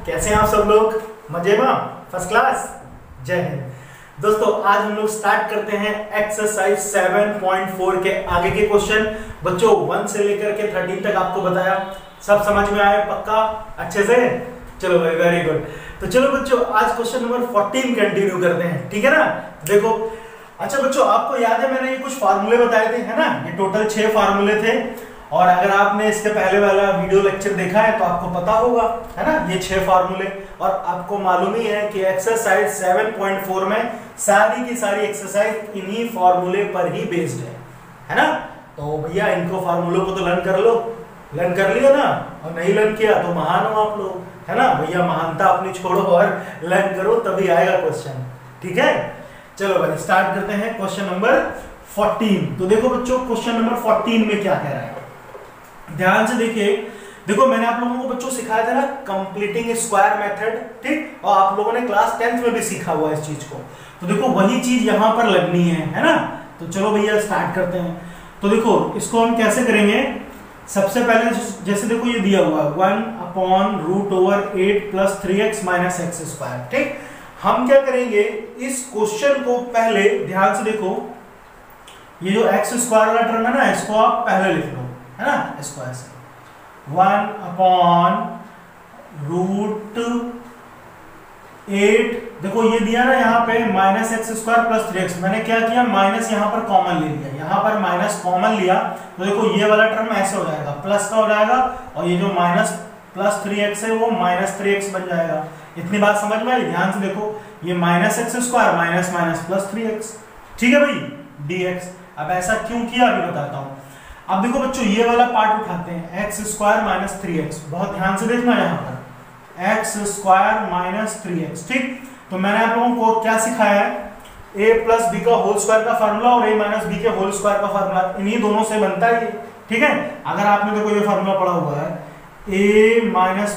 कैसे हैं आप सब लोग? मजे में? First class? जय हिंद। दोस्तों आज हम लोग स्टार्ट करते हैं एक्सरसाइज 7.4 के आगे के क्वेश्चन। बच्चों 1 से लेकर के 13 तक आपको बताया, सब समझ में आए पक्का अच्छे से? चलो भाई वेरी गुड। तो चलो बच्चों आज क्वेश्चन नंबर 14 कंटिन्यू करते हैं, ठीक है ना? देखो अच्छा बच्चों आपको याद है मैंने ये कुछ फार्मूले बताए थे, है ना? ये टोटल 6 फार्मूले थे और अगर आपने इसके पहले वाला वीडियो लेक्चर देखा है तो आपको पता होगा, है ना? ये 6 फार्मूले और आपको मालूम ही है कि एक्सरसाइज 7.4 में सारी की सारी एक्सरसाइज इन्हीं फार्मूले पर ही बेस्ड है ना? तो भैया इनको फार्मूलों को तो लर्न कर लो, लर्न कर लिया ना? और नहीं लर्न किया तो महान हो आप लोग, है ना? भैया महानता अपनी छोड़ो और लर्न करो तभी आएगा क्वेश्चन, ठीक है? चलो भाई स्टार्ट करते हैं क्वेश्चन नंबर 14। तो देखो बच्चों क्वेश्चन नंबर 14 में क्या कह रहा है, ध्यान से देखिए। देखो मैंने आप लोगों को बच्चों सिखाया था ना कंप्लीटिंग स्क्वायर मेथड, ठीक? और आप लोगों ने क्लास 10th में भी सीखा हुआ है इस चीज को। तो देखो वही चीज यहां पर लगनी है ना? तो चलो भैया स्टार्ट करते हैं। तो देखो इसको हम कैसे करेंगे, सबसे पहले जैसे देखो ये दिया हुआ है 1/√8 + 3x - x², ठीक? हम क्या करेंगे इस क्वेश्चन को पहले ध्यान से देखो, ये जो x² वाला टर्म है ना इसको आप पहले लिख लो, है ना? इसको ऐसे 1/√8 देखो ये दिया ना यहाँ पे -x² + 3x। मैंने क्या किया माइनस यहाँ पर कॉमन ले लिया, यहाँ पर माइनस कॉमन लिया तो देखो ये वाला टर्म ऐसे हो जाएगा, प्लस का हो जाएगा और ये जो माइनस + 3x है वो -3x बन जाएगा। इतनी बात समझ में आई? ध्यान से देखो ये -x² माइनस + 3x, ठीक है भाई dx। अब ऐसा क्यों किया अभी बताता हूं। अब देखो बच्चों ये वाला पार्ट उठाते हैं x² - 3x, बहुत ध्यान से देखना यहाँ पर x² - 3x, ठीक? तो मैंने आप लोगों को क्या सिखाया है, a + b का होल स्क्वायर का फार्मूला और a - b के होल स्क्वायर का फार्मूला, इन्हीं दोनों से बनता है ये, ठीक है? अगर आपने देखो ये फार्मूला पढ़ा हुआ है a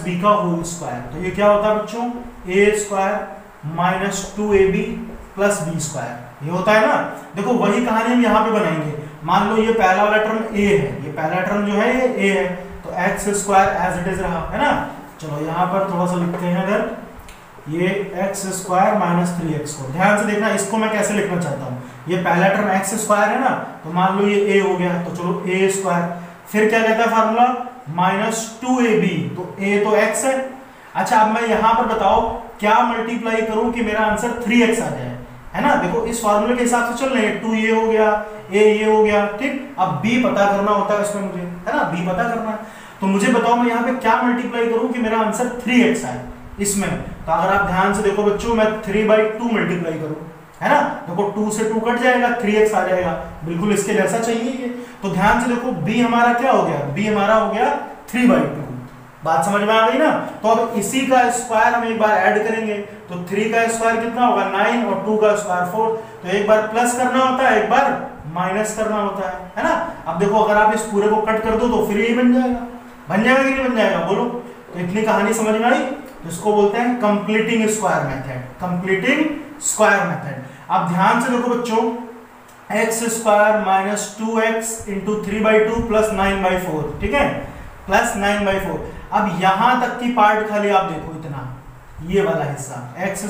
- b का होल स्क्वायर, तो ये क्या होता है बच्चों a² - 2ab + b², ये होता है ना? देखो वही कहानी हम यहाँ पे बनाएंगे। मान लो ये पहला वाला टर्म a है, ये पहला टर्म जो है ये a है, तो x² एज इट इज रहा, है ना? चलो यहाँ पर थोड़ा सा लिखते हैं अगर ये x² - 3x को ध्यान से देखना, इसको मैं कैसे लिखना चाहता हूँ। ये पहला टर्म x² है ना, तो मान लो ये a हो गया, तो चलो a²। फिर क्या कहता है फार्मूला -2ab, तो a तो x है। अच्छा अब मैं यहाँ पर बताओ क्या मल्टीप्लाई करूं कि मेरा आंसर 3x आ जाए, है ना? देखो इस फार्मूले के हिसाब से चल रहे हैं, 2 ये हो गया, a ये हो गया, ठीक? अब b पता करना होता है इसमें मुझे, है ना? b पता करना है तो मुझे बताओ मैं यहाँ पे क्या मल्टीप्लाई करूं कि मेरा आंसर 3x आए इसमें। तो अगर आप ध्यान से देखो बच्चों मैं 3/2 मल्टीप्लाई करूं, है ना? देखो 2 से 2 कट जाएगा, 3x आ जाएगा, बिल्कुल इसके जैसा चाहिए ये। तो ध्यान से देखो b हमारा क्या हो गया, b हमारा हो गया 3/2। बात समझ में आ गई ना? तो अब इसी का स्क्वायर हम एक बार ऐड करेंगे, तो 3 का स्क्वायर कितना होगा 9 और 2 का स्क्वायर 4। तो एक बार प्लस करना होता है, एक बार माइनस करना होता है ना? अब देखो अगर आप इस पूरे को कट कर दो तो फिर यही बन जाएगा, बन जाएगा कि नहीं बन जाएगा बोलो? तो इतनी कहानी समझ में आई? तो इसको बोलते हैं completing square method, completing square method. अब ध्यान से देखो बच्चों x² - 2x × 3/2 + 9/4, ठीक है? +9/4। अब यहां तक की पार्ट खाली आप देखो, इतना ये वाला हिस्सा x² -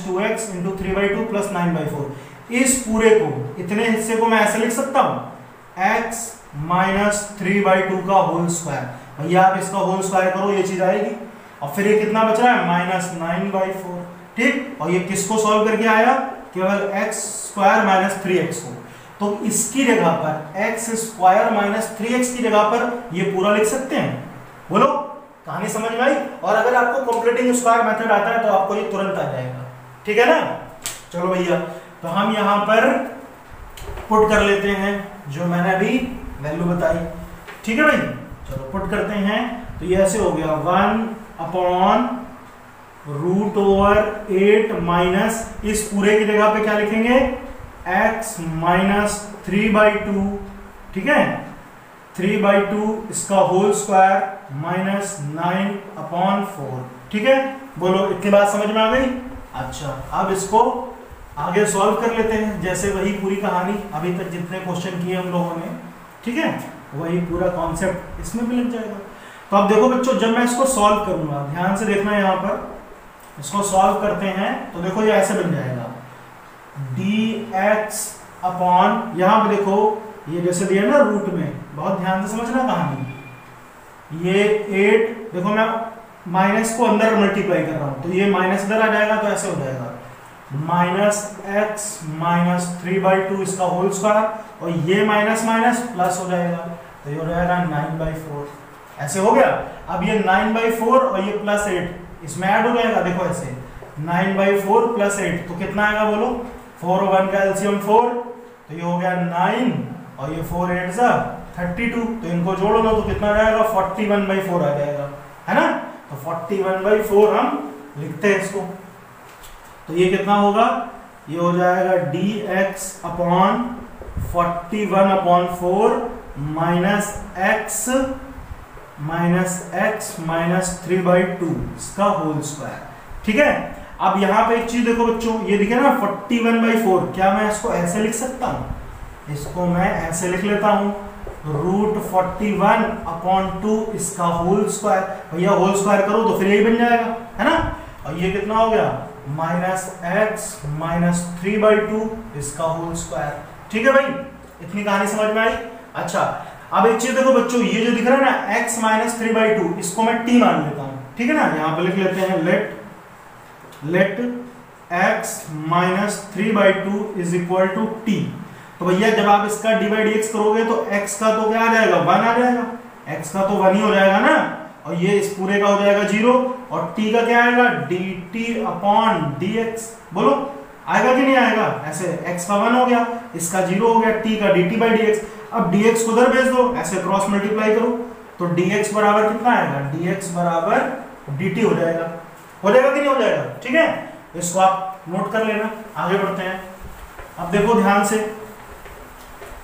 2x × 3/2 + 9/4। इस पूरे को, इतने हिस्से को मैं ऐसे लिख सकता हूं x - 3/2 का होल स्क्वायर। भैया आप इसका होल स्क्वायर करो ये चीज आएगी और फिर ये कितना बच रहा है -9/4, ठीक? और ये किसको सॉल्व करके आया, केवल x² - 3x को। तो इसकी जगह पर x² - 3x की जगह पर ये पूरा लिख सकते हैं, बोलो? कहानी समझ में आई? और अगर आपको कंप्लीटिंग स्क्वायर मेथड आता है तो आपको ये तुरंत आ जाएगा, ठीक है ना? चलो भैया तो हम यहाँ पर पुट कर लेते हैं जो मैंने अभी वैल्यू बताई, ठीक है भाई? चलो पुट करते हैं। तो ये ऐसे हो गया 1/√8 माइनस इस पूरे की जगह पे क्या लिखेंगे x - 3/2, ठीक है? 3/2 इसका होल स्क्वायर -9/4, ठीक है? बोलो इतनी बात समझ में आ गई? अच्छा अब इसको आगे सॉल्व कर लेते हैं, जैसे वही पूरी कहानी अभी तक जितने क्वेश्चन किए हम लोगों ने, ठीक है? वही पूरा कॉन्सेप्ट इसमें भी लग जाएगा। तो अब देखो बच्चों, जब मैं इसको सॉल्व करूंगा, ध्यान से देखना यहाँ पर, इसको सॉल्व करते हैं तो देखो ये ऐसे बन जाएगा dx अपॉन, यहाँ पे देखो ये जैसे दिया ना रूट में, बहुत ध्यान से समझना कहानी, ये 8, देखो मैं माइनस को अंदर मल्टीप्लाई कर रहा हूं, तो ये माइनस इधर आ जाएगा, तो ऐसे हो जाएगा माइनस एक्स माइनस 3/2 इसका होल स्क्वायर, और ये माइनस माइनस प्लस हो जाएगा, तो ये हो जाएगा 9/4, ऐसे हो गया। अब ये 9/4 और ये प्लस 8 इसमें ऐड हो जाएगा, देखो ऐसे 9/4 प्लस 8 तो कितना आएगा बोलो, 4 और 1 का एलसीएम 4, तो ये हो गया 9 और ये 4 8 जा 32, तो इनको जोड़ लो तो कितना आ जाएगा 41/4 आ जाएगा, है ना। तो 41/4 हम लिखते हैं इसको, तो ये कितना होगा, ये हो जाएगा dx upon 41/4 minus x minus 3/2 इसका होल स्क्वायर, ठीक है। अब यहाँ पे एक चीज देखो बच्चों, ये दिखे ना 41/4, क्या मैं इसको ऐसे लिख सकता हूँ, इसको मैं ऐसे लिख लेता हूँ √41/2 इसका होल स्क्वायर, भैया होल स्क्वायर करो तो फिर यही बन जाएगा, है ना। और ये कितना हो गया माइनस एक्स माइनस 3/2 इसका होल स्क्वायर, ठीक है भाई, इतनी कहानी समझ में आई। अच्छा अब एक चीज देखो बच्चों, ये जो दिख रहा है ना x माइनस 3/2, इसको मैं t मान लेता हूँ, ठीक है ना। यहाँ पे लिख लेते हैं let x minus 3/2 is equal to t। तो भैया जब आप इसका dy/dx करोगे तो x का तो क्या आ जाएगा 1 आ जाएगा, x का तो 1 ही हो जाएगा ना, और ये इस पूरे का हो जाएगा 0, और t का क्या आएगा dt अपॉन dx, बोलो आएगा कि नहीं आएगा, ऐसे x का 1 हो गया, इसका 0 हो गया, t का dt/dx। अब dx को उधर भेज दो, ऐसे क्रॉस मल्टीप्लाई करो, तो dx बराबर कितना आएगा, dx बराबर dt हो जाएगा कि नहीं हो जाएगा, ठीक है। इसको आप नोट कर लेना, आगे बढ़ते हैं। अब देखो ध्यान से,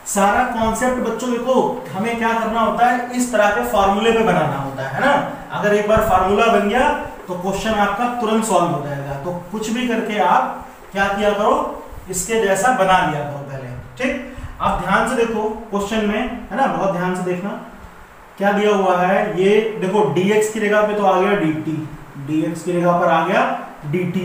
सारा कॉन्सेप्ट बच्चों देखो हमें क्या करना होता है, इस तरह के फार्मूले पे बनाना होता है ना। अगर एक बार फार्मूला बन गया तो क्वेश्चन आपका तुरंत सॉल्व हो जाएगा, तो कुछ भी करके आप क्या किया करो, इसके जैसा बना लिया करो पहले, ठीक। आप ध्यान से देखो क्वेश्चन में, है ना, बहुत ध्यान से देखना क्या दिया हुआ है। ये देखो dx की जगह पे तो आ गया dt, dx की जगह पर आ गया dt,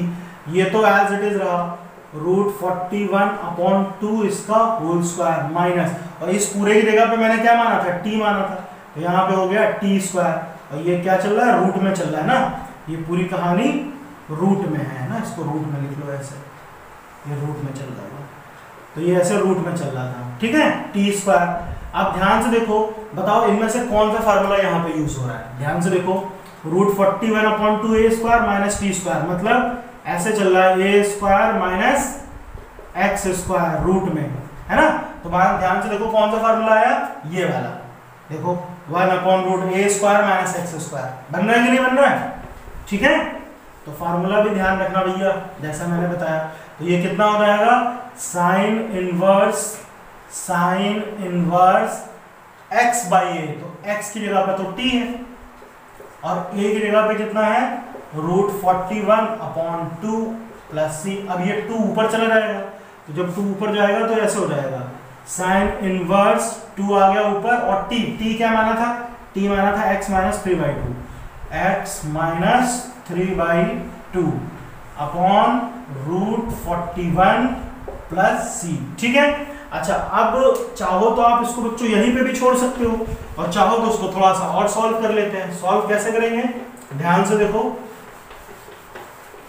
ये तो एज इट इज रहा √41/2 इसका होल स्क्वायर माइनस, और इस पूरे की जगह पे मैंने क्या माना था, t माना था, तो यहाँ पे हो गया t², और ये क्या चल रहा है, रूट में चल रहा है ना, ये पूरी कहानी रूट में है ना, इसको रूट में लिख लो ऐसे, ये रूट में चल रहा है, तो ये ऐसे रूट में चल रहा था, ठीक है, t²। अब ध्यान से देखो, बताओ इनमें से कौन सा फार्मूला यहाँ पे यूज हो रहा है, ध्यान से देखो, √41/2 a² माइनस t², मतलब ऐसे चल रहा है a² माइनस x² रूट में, है ना। तो ध्यान से देखो कौन सा फार्मूला आया, ये वाला देखो 1/√a² माइनस x², बन रहा है कि नहीं बन रहा है, ठीक है। तो फार्मूला भी ध्यान रखना भैया, जैसा मैंने बताया। तो ये कितना हो जाएगा, साइन इनवर्स x/a, तो x की जगह पे तो t है, और a की जगह पे कितना है √41/2 प्लस c। अब ये 2 ऊपर चला जाएगा, तो जब 2 ऊपर जाएगा तो ऐसे हो जाएगा, साइन इनवर्स 2 आ गया ऊपर, और t क्या माना था, t माना था x minus 3/2, x minus 3/2 upon √41 plus c, ठीक है। अच्छा अब चाहो तो आप इसको बच्चों यहीं पे भी छोड़ सकते हो, और चाहो तो उसको थोड़ा सा और सॉल्व कर लेते हैं। सॉल्व कैसे करेंगे, ध्यान से देखो,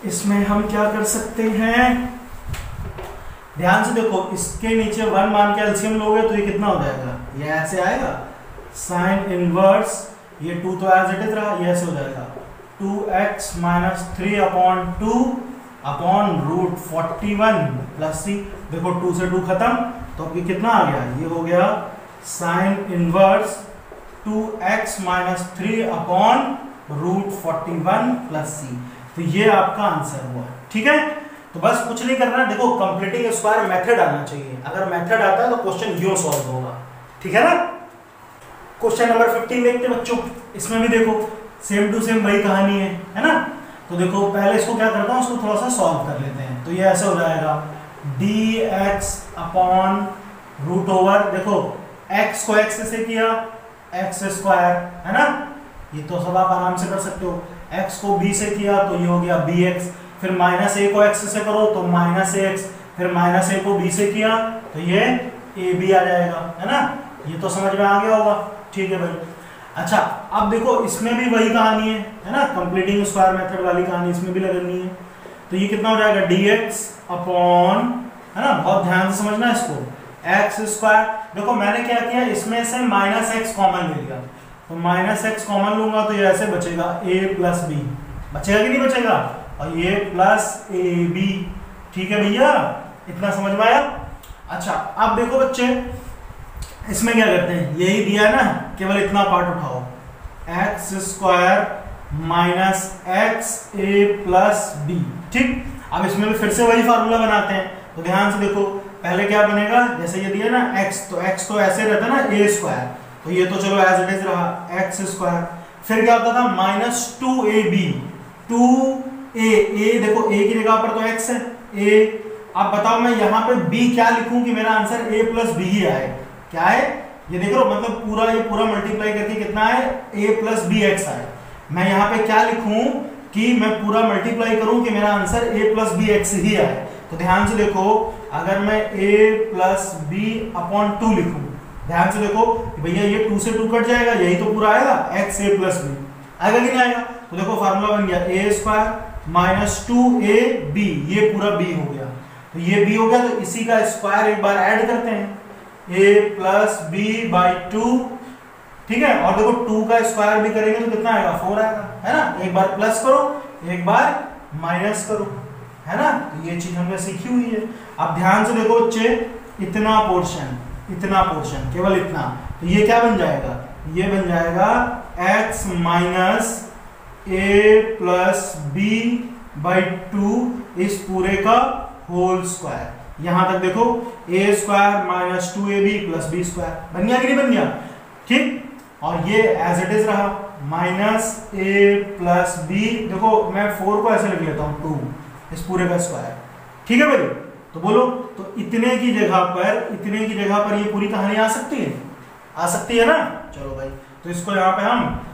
इसमें हम क्या कर सकते हैं, ध्यान से देखो, इसके नीचे 1 मान के एलसीएम लोगे तो ये कितना हो जाएगा, ये ऐसे आएगा, साइन इनवर्स, ये 2 तो एज इट इज रहा, ये ऐसे हो जाएगा 2x minus 3/2 upon √41 plus c। देखो 2 से 2 खत्म, तो अब ये कितना आ गया, ये हो गया sine inverse 2x minus 3 upon √41 plus c। तो ये आपका आंसर हुआ, ठीक है। तो बस कुछ नहीं करना, देखो कंप्लीटिंग स्क्वायर मेथड आना चाहिए, अगर मेथड आता है तो क्वेश्चन यूं सॉल्व होगा, ठीक है ना। क्वेश्चन नंबर 15 देखते बच्चों, इसमें भी देखो सेम टू सेम वही कहानी है ना। तो देखो पहले इसको क्या करता हूँ, उसको थोड़ा सा सॉल्व कर लेते हैं। तो ये ऐसे हो जाएगा dx अपॉन √, देखो x को x से किया x² है ना, ये तो सब आप आराम से कर सकते हो। x को b से किया तो ये हो गया bx, फिर माइनस a को x से करो तो माइनस ax, फिर माइनस a को b से किया तो ये ab आ जाएगा, है ना। ये तो समझ में आ गया होगा, ठीक है भाई। अच्छा अब देखो इसमें भी वही कहानी है ना, कंप्लीटिंग स्क्वायर मेथड वाली कहानी इसमें भी लगनी है। तो ये कितना हो जाएगा dx अपॉन, है ना, बहुत ध्यान से समझना इसको, एक्स स्क्वायर। देखो मैंने क्या किया, इसमें से माइनस एक्स कॉमन ले लिया, तो माइनस एक्स कॉमन लूंगा तो ये ऐसे बचेगा a प्लस बी, बचेगा कि नहीं बचेगा, और ये प्लस ए बी, ठीक है भैया, इतना समझ में आया। अच्छा अब देखो बच्चे इसमें क्या करते हैं, यही दिया है ना, केवल इतना पार्ट उठाओ, एक्स स्क्वायर माइनस एक्स ए प्लस बी, ठीक। अब इसमें भी फिर से वही फार्मूला बनाते हैं, तो ध्यान से देखो पहले क्या बनेगा, जैसे ये दिया ना x, तो x तो ऐसे रहता ना a स्क्वायर, तो ये तो चलो एज इट इज रहा x स्क्वायर। फिर क्या होता था माइनस 2ab, 2a, देखो a की जगह पर तो x है a। अब बताओ मैं यहाँ पे b क्या लिखूं कि मेरा आंसर a प्लस बी ही आए, क्या है ये देख लो, मतलब पूरा ये पूरा मल्टीप्लाई करके कितना है a प्लस बी एक्स आए। मैं यहाँ पे क्या लिखूं कि मैं पूरा मल्टीप्लाई करूं कि मेरा answer a plus B X ही आए। तो ध्यान से देखो अगर मैं a प्लस बी अपॉन 2 लिखूं, ध्यान से देखो भैया ये 2 से 2 कट जाएगा, यही तो पूरा आएगा x a प्लस बी, आएगा कि नहीं आएगा। तो देखो फार्मूला बन गया a स्क्वायर माइनस 2ab, ये पूरा b हो गया, तो ये b हो गया, तो इसी का स्क्वायर एक बार ऐड करते हैं, a प्लस बी बाई 2, ठीक है। और देखो 2 का स्क्वायर भी करेंगे तो कितना आएगा 4 आएगा, है ना। एक बार प्लस करो एक बार माइनस करो, है ना, तो ये चीज हमने सीखी हुई है। अब ध्यान से देखो बच्चे, इतना पोर्शन केवल इतना, तो ये क्या बन जाएगा, ये बन जाएगा x minus a plus b by 2 इस पूरे का होल स्क्वायर। यहां तक देखो a square minus 2ab plus B square बन गया कि नहीं बन गया, ठीक। और ये एज इट इज रहा माइनस a प्लस बी, देखो मैं 4 को ऐसे लिख लेता हूं 2 इस पूरे का स्क्वायर, ठीक है भाई। तो बोलो, तो इतने की जगह पर ये पूरी कहानी आ सकती है ना। चलो भाई, तो इसको यहाँ पे हम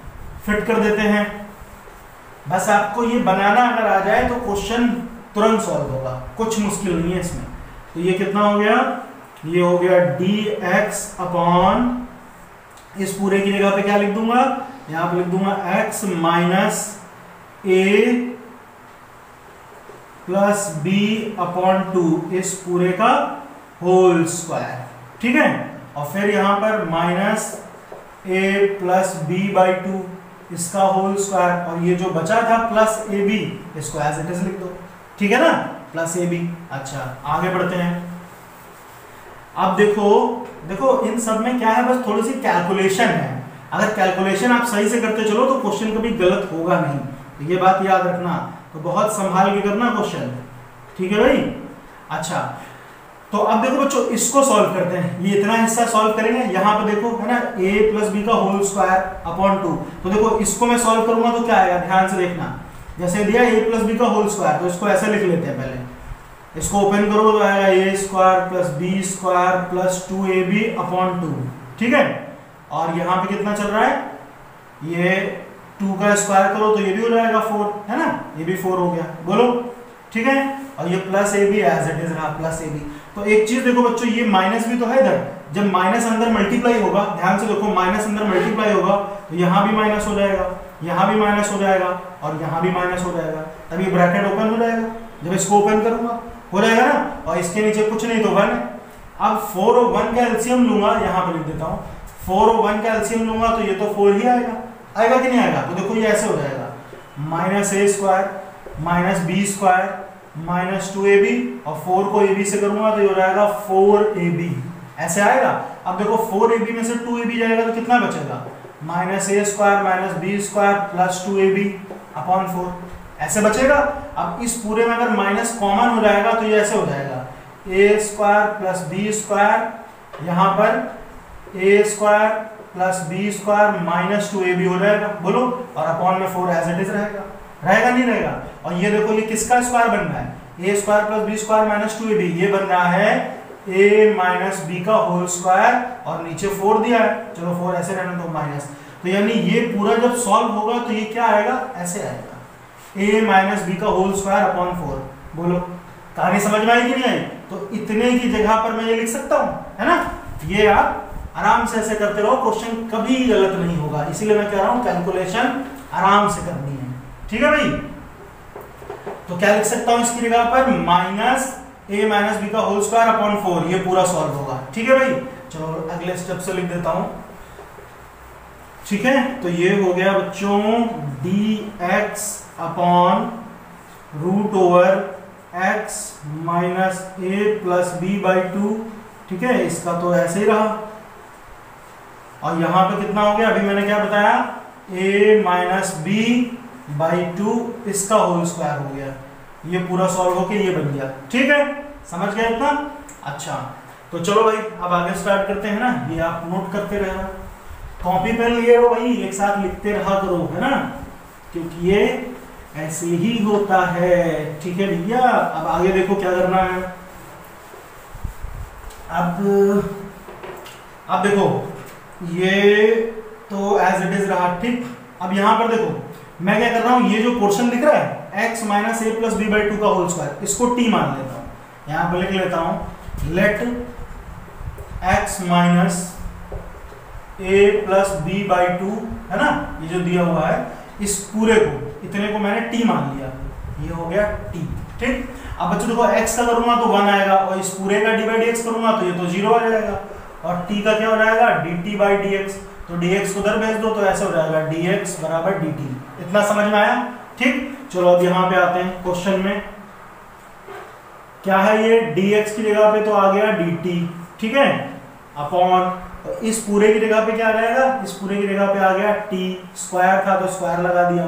फिट कर देते हैं। बस आपको ये बनाना अगर आ जाए तो क्वेश्चन तुरंत सॉल्व होगा, कुछ मुश्किल नहीं है इसमें। तो ये कितना हो गया, ये हो गया dx अपॉन, इस पूरे की जगह पे क्या लिख दूंगा, यहाँ पे लिख दूंगा x minus a plus b upon 2 इस पूरे का होल स्क्वायर, ठीक है। और फिर यहां पर minus a plus b by 2 इसका होल स्क्वायर, और ये जो बचा था प्लस ए बी, इसको एज इट इज लिख दो, ठीक है ना, प्लस ए बी। अच्छा आगे बढ़ते हैं। अब देखो इन सब में क्या है, बस थोड़ी सी कैलकुलेशन है। अगर कैलकुलेशन आप सही से करते चलो तो क्वेश्चन कभी गलत होगा नहीं, तो ये बात याद रखना। तो बहुत संभाल के करना क्वेश्चन, ठीक है भाई। अच्छा तो अब देखो बच्चों इसको सॉल्व करते हैं, ये इतना हिस्सा सॉल्व करेंगे। यहाँ पे देखो है ना a प्लस बी का होल स्क्वायर अपॉन 2, तो देखो इसको मैं सॉल्व करूंगा तो क्या आएगा, ध्यान से देखना। जैसे दिया a प्लस बी का होल स्क्वायर, तो इसको ऐसे लिख लेते हैं, पहले इसको ओपन करो तो आएगा a square plus B square plus 2ab upon 2, ठीक है। और यहाँ पे कितना चल रहा है, ये 2 का स्क्वायर करो तो ये भी हो जाएगा 4, है ना, ये भी 4 हो गया, बोलो, ठीक है। और ये plus a b as it is रहा, प्लस ए बी। तो एक चीज देखो बच्चों, ये माइनस भी तो है इधर, जब माइनस अंदर मल्टीप्लाई होगा, ध्यान से देखो माइनस अंदर मल्टीप्लाई होगा तो यहाँ भी माइनस हो जाएगा, यहाँ भी माइनस हो जाएगा, और यहाँ भी माइनस हो जाएगा, तब ये ब्रैकेट ओपन हो जाएगा। जब इसको ओपन करूंगा हो जाएगा ना, और इसके नीचे कुछ नहीं तो 1 है। अब 4 और 1 का एलसीएम लूंगा, यहाँ पे लिख देता हूँ, 4 और 1 का एलसीएम लूंगा तो ये तो 4 ही आएगा कि नहीं आएगा। तो देखो ये ऐसे हो जाएगा, minus A square minus B square minus 2ab, और 4 को ab से करूंगा तो ये हो जाएगा 4ab, ऐसे आएगा। अब देखो 4ab में से 2ab जाएगा तो कितना बचेगा, minus A square minus B square plus 2ab upon 4, ऐसे बचेगा। अब इस पूरे में अगर माइनस कॉमन हो जाएगा तो ये ऐसे हो जाएगा, A square plus B square, यहाँ पर A square plus B square minus 2ab हो जाएगा, बोलो, और अपॉन में 4 एज इट इज रहेगा नहीं रहेगा। और ये देखो ये किसका स्क्वायर बन रहा है, A square plus B square minus 2ab, ये बन रहा है a माइनस बी का होल स्क्वायर, और नीचे 4 दिया है, चलो 4 ऐसे रहने दो माइनस। तो यानी ये पूरा जब सॉल्व होगा तो ये क्या आएगा, ऐसे आएगा, a माइनस बी का होल स्क्वायर अपॉन 4। बोलो कहानी समझ में आई कि नहीं आई? तो इतने की जगह पर मैं ये लिख सकता हूँ, है ना। ये आप आराम से ऐसे करते रहो, क्वेश्चन कभी गलत नहीं होगा, इसीलिए मैं कह रहा हूँ कैलकुलेशन आराम से करनी है, ठीक है भाई। तो क्या लिख सकता हूँ इसकी जगह पर, माइनस a माइनस बी का होल स्क्वायर अपॉन 4, ये पूरा सॉल्व होगा, ठीक है भाई। चलो अगले स्टेप से लिख देता हूं, ठीक है। तो ये हो गया बच्चों dx upon root over x minus a plus b by 2, ठीक है। इसका तो ऐसे ही रहा, और यहां पे कितना हो गया, अभी मैंने क्या बताया, a माइनस बी बाई 2, इसका होल स्क्वायर हो गया। ये पूरा सॉल्व होके ये बन गया, ठीक है। समझ गए इतना? अच्छा, तो चलो भाई अब आगे स्टार्ट करते हैं ना। ये आप नोट करते रहना, कॉपी पेन लिए हो भाई, एक साथ लिखते रहा करो, है ना, क्योंकि ये ऐसे ही होता है, ठीक है भैया। अब आगे देखो क्या करना है। अब देखो ये तो एज इट इज रहा, ठीक। अब यहां पर देखो मैं क्या कर रहा हूं, ये जो पोर्शन दिख रहा है x minus a plus b by 2 का होल स्क्वायर, इसको t मान लेता हूं, यहां पर लिख लेता हूं let x minus a plus b by 2, है ना, ये जो दिया हुआ है, इस पूरे को, इतने को मैंने t मान लिया, ये हो गया t, ठीक। अब बच्चों देखो x का करूंगा तो 1 आएगा, और इस पूरे का d बाई dx करूंगा तो ये तो 0 आ जाएगा, और t का क्या हो जाएगा, dt बाई dx, तो dx को उधर भेज दो तो ऐसे हो जाएगा dx बराबर dt। इतना समझ में आया, ठीक। चलो अब यहाँ पे आते हैं क्वेश्चन में, क्या है ये, dx की जगह पे तो आ गया dt, ठीक है, अपॉन इस पूरे की जगह पे क्या आ जाएगा, इस पूरे की जगह पे आ गया t, स्क्वायर था तो स्क्वायर लगा दिया,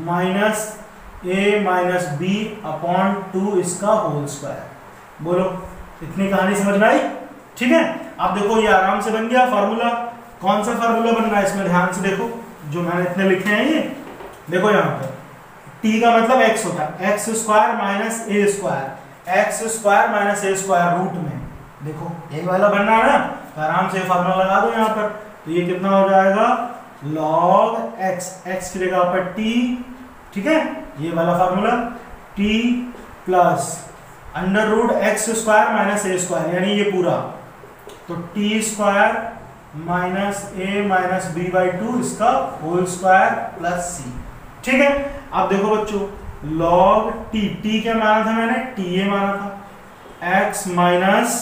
minus a minus b upon 2 इसका होल स्क्वायर। बोलो इतनी कहानी समझ में आई, ठीक है। अब देखो ये आराम से बन गया फार्मूला। कौन सा फार्मूला बन रहा है इसमें, ध्यान से देखो, जो मैंने इतने लिखे हैं ये देखो, यहाँ पर t का मतलब x होता है, x square minus A square, x square minus A square root में, देखो यही वाला बन रहा है ना, तो आराम से फार्मूला लगा दो यहाँ पर। तो ये कितना हो जाएगा, log x, x की जगह पर t, ठीक है, ये वाला formula, t plus under root X square minus A square, यानी ये पूरा, तो t square minus A minus B by 2 इसका होल स्क्वायर प्लस सी, ठीक है। अब देखो बच्चों log t क्या माना था मैंने, ta माना था, x minus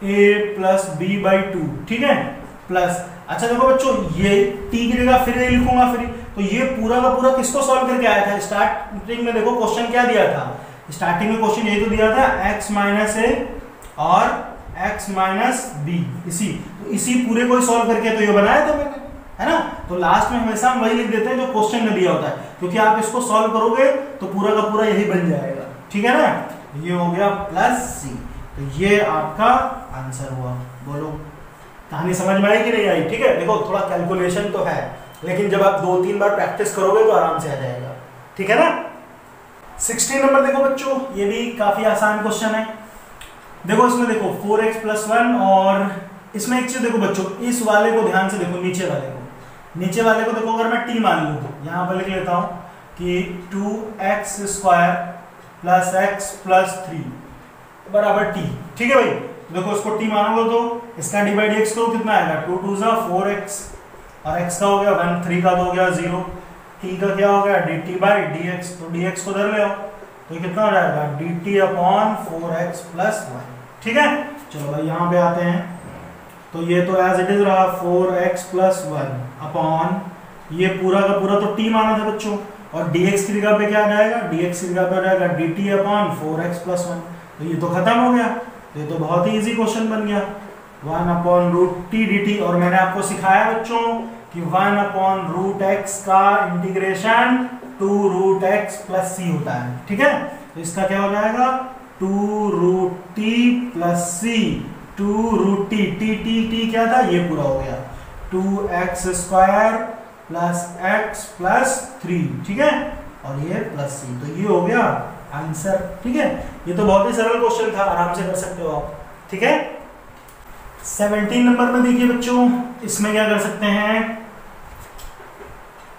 a plus b by 2, ठीक है, प्लस, अच्छा देखो बच्चों ये t की जगह फिर ये लिखूंगा फिर, तो ये पूरा का पूरा किसको सॉल्व करके आया था, स्टार्टिंग में देखो क्वेश्चन क्या दिया था, स्टार्टिंग में क्वेश्चन यही तो दिया था, x माइनस ए और x माइनस बी, इसी पूरे को ही सॉल्व करके तो ये बनाया था मैंने, है ना। तो लास्ट में हमेशा हम वही लिख देते हैं जो क्वेश्चन में दिया होता है, क्योंकि आप इसको सॉल्व करोगे तो पूरा का पूरा यही बन जाएगा, ठीक है ना। ये हो गया प्लस सी, तो ये आपका आंसर हुआ। बोलो कहानी समझ में आई कि नहीं आई, ठीक है। देखो थोड़ा कैलकुलेशन तो है, लेकिन जब आप 2-3 बार प्रैक्टिस करोगे तो आराम से आ जाएगा, ठीक है ना। 16 नंबर देखो बच्चों, ये भी काफी आसान क्वेश्चन है। देखो इसमें देखो 4x प्लस 1, और इसमें एक चीज देखो बच्चों, इस वाले को ध्यान से देखो, नीचे वाले को देखो, अगर मैं t मान लूं तो यहाँ पर लिख लेता हूं कि 2x square plus x plus 3 बराबर t, ठीक है भाई। देखो इसको t मानोगे तो इसका d बाई dx करो, कितना आएगा, 2 2 जा 4x, और x का हो गया 1, 3 का तो हो गया 0, t का क्या हो गया dt बाई dx, तो dx को उधर ले आओ, तो कितना हो जाएगा dt अपॉन 4x प्लस 1, ठीक है। चलो भाई यहाँ पे आते हैं, तो ये तो एज इट इज रहा 4x प्लस 1 अपॉन, ये पूरा का पूरा तो t माना था बच्चों, और dx की जगह पे क्या आ जाएगा, dx की जगह पे आ जाएगा dt अपॉन 4x प्लस 1, तो ये तो खत्म हो गया, तो ये तो बहुत ही इजी क्वेश्चन बन गया, 1 अपॉन रूट t dt। और मैंने आपको सिखाया बच्चों कि 1 अपॉन रूट x का integration 2 root x plus c होता है, ठीक है। तो इसका क्या हो जाएगा 2 root t plus c, 2 root t क्या था, ये पूरा हो गया 2x square plus x plus 3, ठीक है, और ये प्लस c, तो ये हो गया आंसर, ठीक है। ये तो बहुत ही सरल क्वेश्चन था, आराम से कर सकते हो आप, ठीक है। 17 नंबर में देखिए बच्चों, इसमें क्या कर सकते हैं,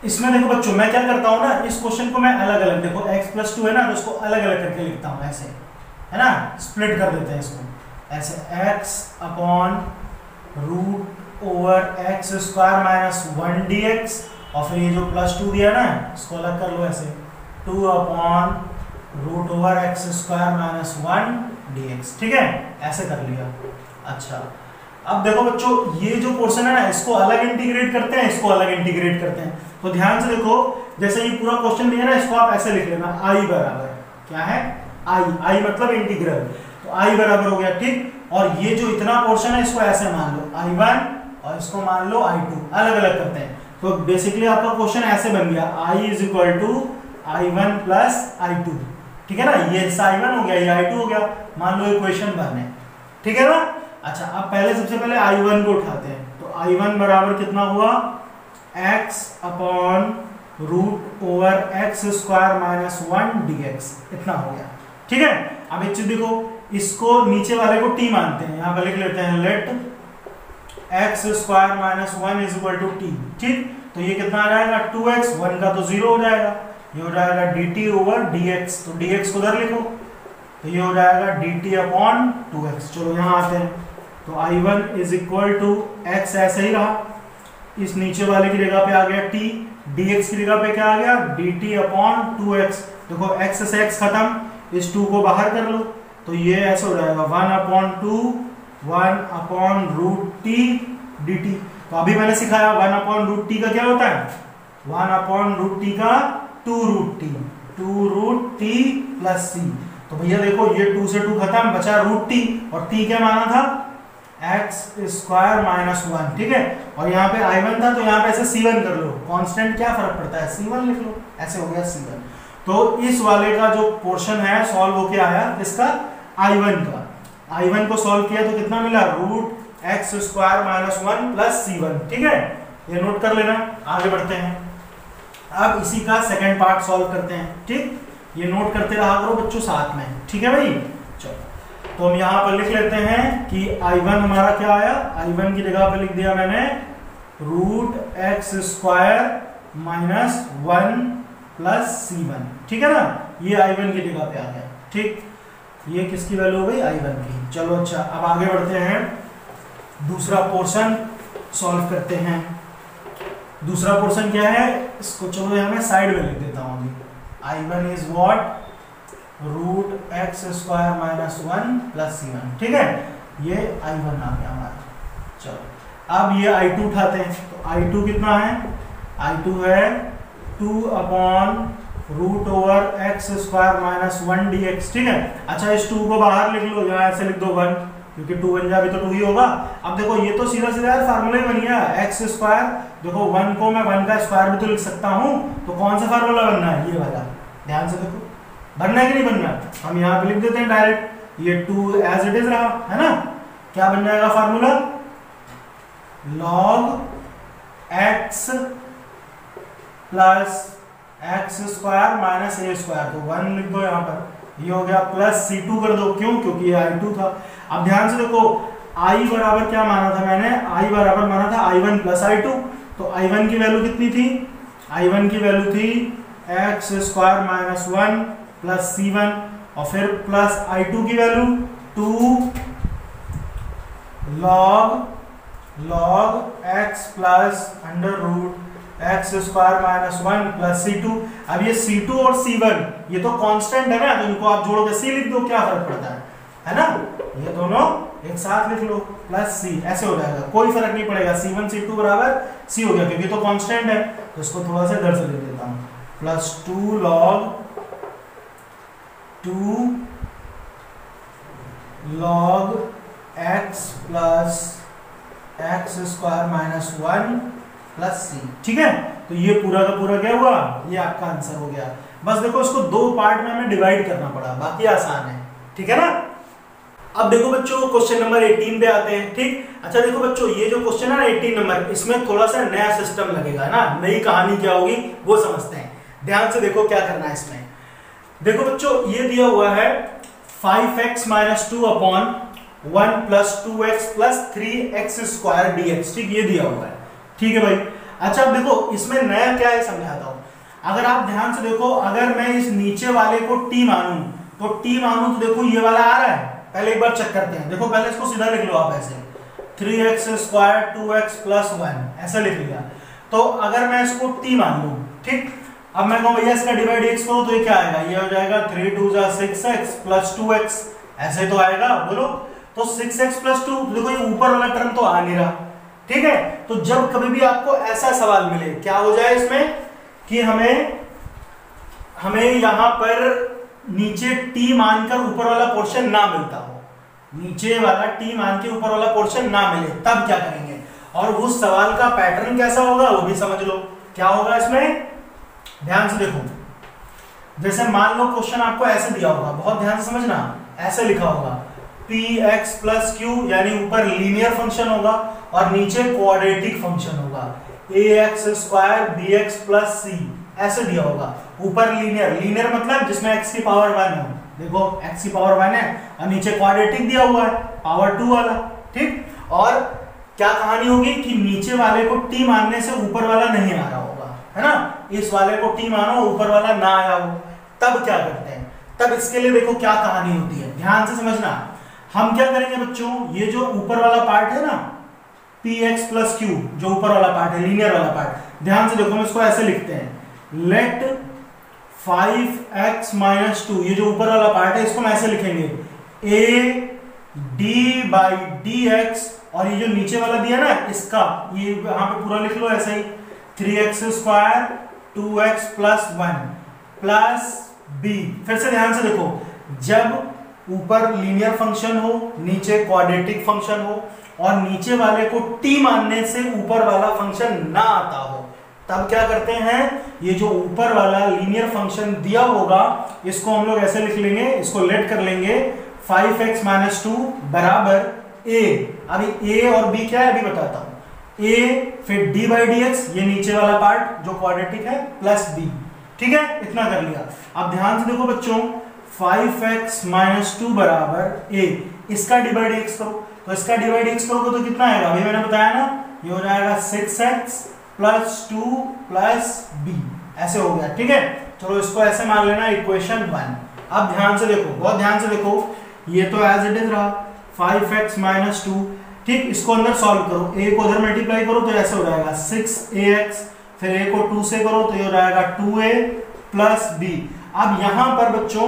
इसमें देखो बच्चों मैं क्या करता हूं ना, इस क्वेश्चन को मैं अलग अलग, देखो x+2 है ना, तो इसको अलग अलग करके लिखता हूं ऐसे, है ना, स्प्लिट कर देते हैं इसको ऐसे, x/√x² - 1 dx, और फिर ये जो +2 दिया ना इसको अलग कर लो ऐसे, 2/√x² - 1 dx, ठीक है, ऐसे कर लिया। अच्छा अब देखो बच्चों, ये जो पोर्शन है ना, इसको अलग इंटीग्रेट करते हैं, इसको अलग इंटीग्रेट करते हैं। तो ध्यान से देखो, जैसे ये पूरा क्वेश्चन दिया ना, इसको आप ऐसे लिख लेना, i बराबर क्या है, i मतलब इंटीग्रल, तो i बराबर हो गया, ठीक। और ये जो इतना पोर्शन है इसको ऐसे मान लो i1 और इसको मान लो i2, अलग अलग करते हैं। तो बेसिकली आपका क्वेश्चन ऐसे बन गया, i = i1 + i2, ठीक है ना, ये i1 हो गया, ये i2 हो गया, मान लो इक्वेशन 1 है, ठीक है ना। अच्छा अब पहले सबसे पहले i1 को उठाते हैं, तो i1 बराबर कितना हुआ, x/√x² - 1 dx, इतना हो गया, ठीक है। अब एक चीज देखो, इसको नीचे वाले को t मानते हैं, यहां पर लिख लेते हैं लेट x² - 1 = t, ठीक। तो ये कितना आ जाएगा, 2x, 1 का तो 0 हो जाएगा, ये हो जाएगा dt/dx, तो dx को उधर लिखो, तो ये हो जाएगा dt/2x। चलो यहां आते हैं, तो i1 = x ऐसे ही रहा, इस नीचे वाले की जगह पे आ गया t, dx की जगह पे क्या आ गया, dt/2x। देखो x से x खत्म, इस 2 को बाहर कर लो, तो ये ऐसे हो जाएगा 1/√t dt। तो अभी मैंने सिखाया 1/√t का क्या होता है, 1/√t का 2√t + c। तो भैया देखो ये 2 से 2 खत्म, बचा √t, और t क्या माना था, x² - 1, ठीक है। और यहाँ पे i1 था, तो यहाँ पे ऐसे c1 कर लो, कांस्टेंट क्या फर्क पड़ता है, c1 लिख लो, ऐसे हो गया c1। तो इस वाले का जो पोर्शन है सॉल्व होके आया, इसका i1 का, i1 को सॉल्व किया तो कितना मिला, √x² - 1 + c1, ठीक है, ये नोट कर लेना। आगे बढ़ते हैं, अब इसी का सेकंड पार्ट सॉल्व करते हैं, ठीक, ये नोट करते रहा करो बच्चों साथ में, ठीक है भाई। चलो तो हम यहाँ पर लिख लेते हैं कि i1 हमारा क्या आया, i1 की जगह पे लिख दिया मैंने √x² - 1 + c1, ठीक है ना, ये i1 की जगह पे आ गया, ठीक। ये किसकी वैल्यू हो गई, i1 की। चलो अच्छा अब आगे बढ़ते हैं, दूसरा पोर्शन सॉल्व करते हैं। दूसरा पोर्शन क्या है, इसको चलो यहाँ मैं साइड में लिख देता हूँ अभी, i1 = √x² - 1 + c1, ठीक है, ये i1 आ गया हमारा। चलो अब ये i2 उठाते हैं, तो i2 कितना है, i2 है 2/√x² - 1 dx, ठीक है। अच्छा इस 2 को बाहर लिख लो, यहाँ ऐसे लिख दो 1, क्योंकि 2 बन जाए तो 2 ही होगा। अब देखो ये तो सीधा सीधा यार फार्मूला ही बन गया, x², देखो 1 को मैं 1 का स्क्वायर भी तो लिख सकता हूँ, तो कौन सा फार्मूला बनना है, ये वाला, ध्यान से देखो, बनना है कि नहीं बनना, हम यहाँ पे लिख देते हैं डायरेक्ट, ये 2 एज इट इज रहा, है ना। क्या बन जाएगा formula, log x + x² - a², तो 1 लिख दो यहाँ पर, ये हो गया, प्लस c2 कर दो, क्यों, क्योंकि ये i2 था। अब ध्यान से देखो, i बराबर क्या माना था मैंने, i बराबर माना था i1 + i2, तो i1 की वैल्यू कितनी थी, i1 की वैल्यू थी x² - 1 + c1, और फिर प्लस i2 की value 2 log x + √x² - 1 + c2। अब ये c2 और c1 ये तो कांस्टेंट है ना, तो इनको आप जोड़ के c लिख दो, क्या फर्क पड़ता है ना, ये दोनों एक साथ लिख लो, प्लस c, ऐसे हो जाएगा, कोई फर्क नहीं पड़ेगा, c1 c2 बराबर c हो गया, क्योंकि तो कांस्टेंट है, तो इसको थोड़ा सा इधर से लिख देता हूं, +2 log x + x² - 1 + c, ठीक है। तो ये पूरा का पूरा क्या हुआ, ये आपका आंसर हो गया। बस देखो इसको 2 पार्ट में हमें डिवाइड करना पड़ा, बाकी आसान है, ठीक है ना। अब देखो बच्चों क्वेश्चन नंबर 18 पे आते हैं, ठीक। अच्छा देखो बच्चों, ये जो क्वेश्चन है ना 18 नंबर, इसमें थोड़ा सा नया सिस्टम लगेगा ना, नई कहानी क्या होगी वो समझते हैं। ध्यान से देखो क्या करना है इसमें। देखो बच्चों ये दिया हुआ है 5x - 2 / 1 plus 2x plus 3x square dx, ठीक ये दिया हुआ है, ठीक है भाई। अच्छा अब देखो इसमें नया क्या है समझाता हूं। अगर आप ध्यान से देखो, अगर मैं इस नीचे वाले को t मानूं तो देखो ये वाला आ रहा है, पहले एक बार चेक करते हैं। देखो पहले इसको सीधा लिख लो आप ऐसे, 3x स्क्वायर 2x प्लस 1 ऐसा लिख लिया। तो अगर मैं इसको t मान लूं, ठीक, अब मैं कहूं भैया इसका डिवाइड x करो तो ये क्या आएगा, ये हो जाएगा 3 2 6x प्लस 2x, ऐसे तो आएगा बोलो। तो 6x प्लस 2, देखो ये ऊपर वाला टर्म तो आ नहीं रहा, ठीक है। तो जब कभी भी आपको ऐसा सवाल मिले, क्या हो जाए इसमें कि हमें यहां पर नीचे t मानकर ऊपर वाला पोर्शन ना मिलता हो, नीचे वाला t मान के ऊपर वाला पोर्शन ना मिले, तब क्या करेंगे। और उस सवाल का पैटर्न कैसा होगा वो भी समझ लो। क्या होगा इसमें, ध्यान से देखो, जैसे मान लो क्वेश्चन आपको ऐसे दिया होगा, बहुत ध्यान से समझना, ऐसे लिखा होगा px प्लस q, यानी ऊपर लीनियर फंक्शन होगा और नीचे क्वाड्रेटिक फंक्शन होगा, ax square bx plus c, ऐसे दिया होगा। ऊपर लीनियर मतलब जिसमें x की पावर 1 हो, देखो x की पावर 1 है, और नीचे क्वाड्रेटिक दिया हुआ है पावर 2 वाला, ठीक। और क्या कहानी होगी कि नीचे वाले को t मानने से ऊपर वाला नहीं आ रहा होगा, है ना, इस वाले को t मानो ऊपर वाला ना आया हो, तब क्या करते हैं, तब इसके लिए देखो क्या कहानी होती है, ध्यान से समझना। हम क्या करेंगे बच्चों, ये जो ऊपर वाला पार्ट है ना px प्लस q, जो ऊपर वाला पार्ट है, लीनियर वाला पार्ट, ध्यान से देखो हम इसको ऐसे लिखते हैं, लेट 5x माइनस 2, ये जो ऊपर वाला पार्ट है इसको हम ऐसे लिखेंगे a d बाई dx, और ये जो नीचे वाला दिया ना इसका, ये यहां पे पूरा लिख लो ऐसे ही, 3x square 2x plus 1 plus b। फिर से ध्यान से देखो, जब ऊपर लीनियर फंक्शन हो, नीचे क्वाड्रेटिक फंक्शन हो, और नीचे वाले को t मानने से ऊपर वाला फंक्शन ना आता हो, तब क्या करते हैं, ये जो ऊपर वाला लीनियर फंक्शन दिया होगा इसको हम लोग ऐसे लिख लेंगे, इसको लेट कर लेंगे 5x माइनस 2 बराबर a। अभी a और b क्या है अभी बताता हूं, a फिर d बाई dx, ये नीचे वाला पार्ट जो क्वाड्रेटिक है, प्लस b, ठीक है, इतना कर लिया। अब ध्यान से देखो बच्चों, 5x माइनस 2 बराबर a, इसका d बाई dx करो, तो इसका d बाई dx करोगे तो कितना आएगा, अभी मैंने बताया ना, ये हो जाएगा 6x प्लस 2 प्लस b, ऐसे हो गया, ठीक है। चलो इसको ऐसे मान लेना इक्वेशन 1। अब ध्यान से देखो, बहुत ध्यान से देखो, ये तो एज इट इज रहा 5x माइनस 2, ठीक, इसको अंदर सॉल्व करो, a को उधर मल्टीप्लाई करो तो ऐसे हो जाएगा 6ax, फिर a को 2 से करो तो ये हो जाएगा 2a प्लस b। अब यहां पर बच्चों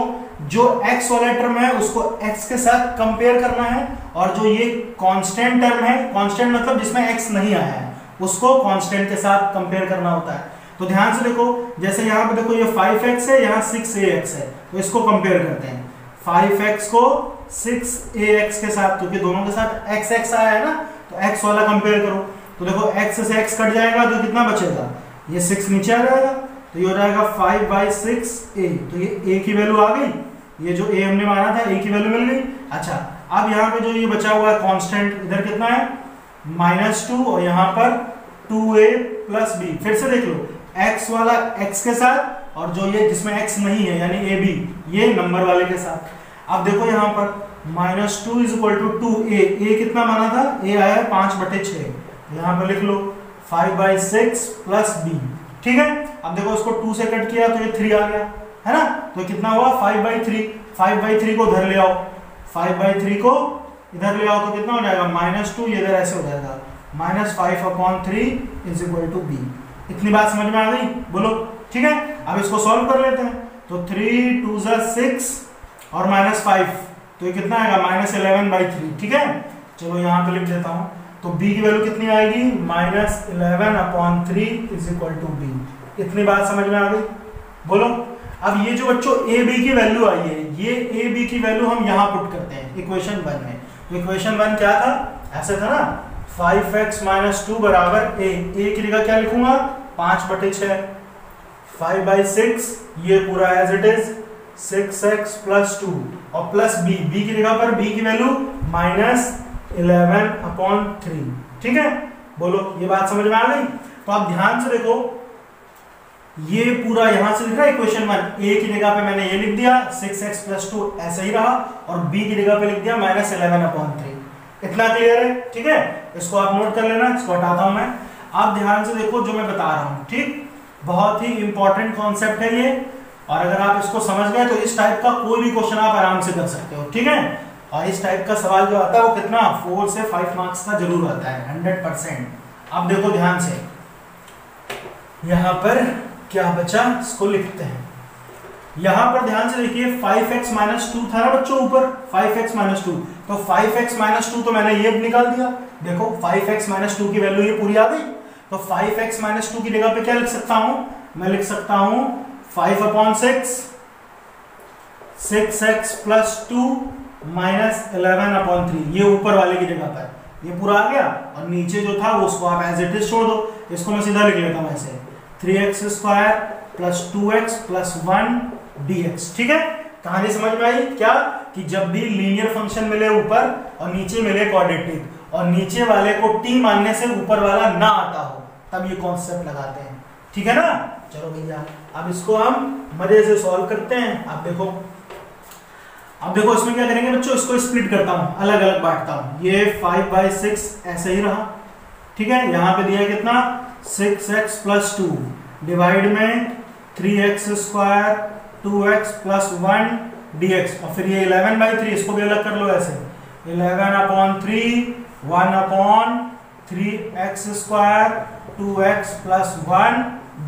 जो x वाला टर्म है उसको x के साथ कंपेयर करना है, और जो ये कांस्टेंट टर्म है, कांस्टेंट मतलब जिसमें x नहीं आया है, उसको कांस्टेंट के साथ कंपेयर करना होता है। तो ध्यान से देखो, जैसे यहाँ पे देखो ये 5x है, यहाँ 6ax है, तो इसको कंपेयर करते हैं, 5x को 6ax के साथ, क्योंकि दोनों के साथ x आया है ना, तो x वाला कंपेयर करो, तो देखो x से x कट जाएगा तो कितना बचेगा, ये 6 नीचे आ जाएगा, तो ये हो जाएगा 5/6a, तो ये a की वैल्यू आ गई, ये जो a हमने माना था a की वैल्यू मिल गई। अच्छा अब यहाँ पे जो ये बचा हुआ है कांस्टेंट, इधर कितना है -2, और यहाँ पर 2a प्लस b, फिर से देख लो, x वाला x के साथ, और जो ये जिसमें x नहीं है यानी ab, ये नंबर वाले के साथ। अब देखो यहाँ पर -2 is equal to 2a, a कितना माना था, a आया है 5/6, यहाँ पर लिख लो 5/6 प्लस b, ठीक है। अब देखो इसको 2 से कट किया तो ये 3 आ गया, है ना, तो कितना हुआ 5/3, 5/3 को इधर ले आओ, 5/3 को इधर ले आओ तो कितना हो जाएगा -2, ये इधर ऐसे हो जाएगा -5/3 इज इक्वल टू b। इतनी बात समझ में आ गई, बोलो, ठीक है। अब इसको सॉल्व कर लेते हैं, तो 3 2 6 और -5, तो ये कितना आएगा -11/3, ठीक है। चलो यहाँ पे लिख देता हूँ, तो b की वैल्यू कितनी आएगी -11/3 इज इक्वल टू b। इतनी बात समझ में आ गई, बोलो। अब ये जो बच्चों a b की वैल्यू आई है, ये a b की वैल्यू हम यहाँ पुट करते हैं इक्वेशन 1 में। तो इक्वेशन 1 क्या था, ऐसे था ना, 5x माइनस 2 बराबर a की जगह क्या लिखूंगा 5/6, 5/6, ये पूरा as it is 6x plus 2, और प्लस b की जगह पर b की वैल्यू -11/3, ठीक है। बोलो ये बात समझ में आ गई। तो आप ध्यान से देखो, ये पूरा यहां से लिख रहा है इक्वेशन 1, ए की जगह पे मैंने ये लिख दिया 6x + 2 ऐसा ही रहा, और b की जगह पे लिख दिया -11/3। इतना क्लियर है? ठीक है, इसको आप नोट कर लेना, इसको हटाता हूं मैं। आप ध्यान से देखो जो मैं बता रहा हूं, ठीक, बहुत ही इंपॉर्टेंट कॉन्सेप्ट है ये, और अगर आप इसको समझ गए तो इस टाइप का कोई भी क्वेश्चन आप आराम से कर सकते हो। ठीक है, और इस टाइप का सवाल जो आता है वो कितना 4 से 5 मार्क्स का जरूर आता है, 100%। अब देखो ध्यान से, यहां पर क्या बचा, इसको लिखते हैं। यहां पर ध्यान से देखिए 5x - 2 था ना बच्चों ऊपर, 5x - 2, तो 5x - 2 तो मैंने ये निकाल दिया। देखो 5x - 2 की वैल्यू ये पूरी आ गई, तो 5x - 2 की जगह पे क्या लिख सकता हूं, मैं लिख सकता हूं 5/6, 6x + 2 -11/3, ये ऊपर वाले की जगह पर ये पूरा आ गया, और नीचे जो था उसको आप एज इट इज छोड़ दो। इसको मैं सीधा लिख लेता हूं ऐसे, 3x² + 2x + 1 dx। ठीक है, कहानी समझ में आई क्या, कि जब भी लीनियर फंक्शन मिले ऊपर और नीचे मिले क्वाड्रेटिक, और नीचे वाले को t मानने से ऊपर वाला ना आता हो, तब ये कॉन्सेप्ट लगाते हैं। ठीक है ना, चलो भैया अब इसको हम मजे से सॉल्व करते हैं। अब देखो इसमें क्या करेंगे बच्चों, इसको स्प्लिट करता हूं, अलग अलग बांटता हूं। ये 5/6 ऐसे ही रहा, ठीक है, यहां पे दिया कितना 6x + 2 डिवाइड में 3x² 2x + 1 dx, और फिर ये 11/3, इसको भी अलग कर लो ऐसे, 11/3 1/3x² 2x + 1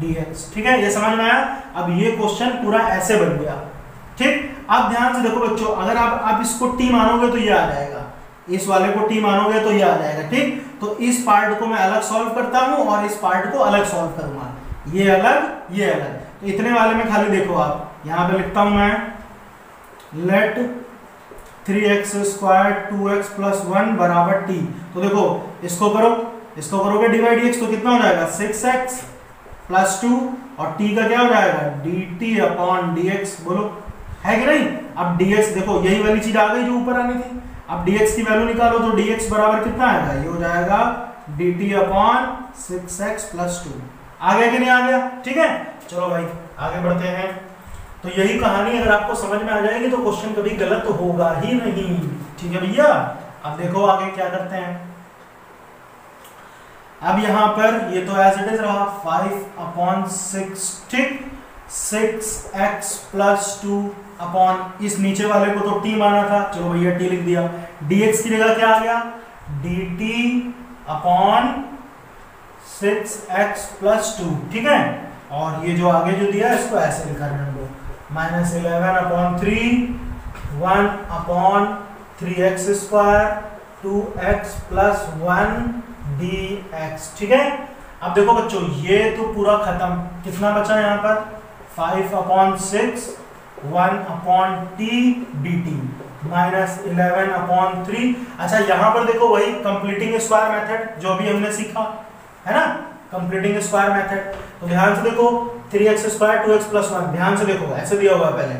dx। ठीक है, ये समझ में आया। अब ये क्वेश्चन पूरा ऐसे बन गया। ठीक, अब ध्यान से देखो बच्चों, अगर आप इसको t मानोगे तो ये आ जाएगा, इस वाले को t मानोगे तो ये आ जाएगा। ठीक, तो इस पार्ट को मैं अलग सॉल्व करता हूं और इस पार्ट को अलग सॉल्व करूंगा, ये अलग ये अलग। तो इतने वाले में खाली देखो, आप यहां पे लिखता हूं मैं, लेट 3x² 2x + 1 = t। तो देखो इसको करोगे डिवाइड dx, तो कितना हो जाएगा 6x + 2, और t का क्या हो जाएगा dt/dx। बोलो है कि नहीं। अब dx देखो यही वाली चीज आ गई जो ऊपर आनी थी। अब dx की वैल्यू निकालो, तो dx बराबर कितना आएगा, ये हो जाएगा dt/6x + 2। आ गया कि नहीं आ गया। ठीक है, चलो भाई आगे बढ़ते हैं। तो यही कहानी अगर आपको समझ में आ जाएगी तो क्वेश्चन कभी गलत होगा ही नहीं। ठीक है भैया, अब देखो आगे क्या करते हैं। अब यहां पर ये तो एज इट इज रहा 5/6, ठीक, 6x + 2 इस नीचे वाले को तो t माना था, चलो भैया t लिख दिया। dx की जगह क्या आ गया dt/6x + 2। ठीक है, और ये जो आगे जो दिया इसको ऐसे लिखा रहने दो, -11/3 1/3x² 2x + 1 dx। ठीक है, अब देखो बच्चों ये तो पूरा खत्म, कितना बचा यहाँ पर 5/6 1/t dt -11/3। अच्छा यहाँ पर देखो वही कंप्लीटिंग स्क्वायर मेथड जो भी हमने सीखा है ना, कंप्लीटिंग स्क्वायर मेथड। तो ध्यान से देखो 3x² 2x + 1, ध्यान से देखो ऐसे दिया हुआ पहले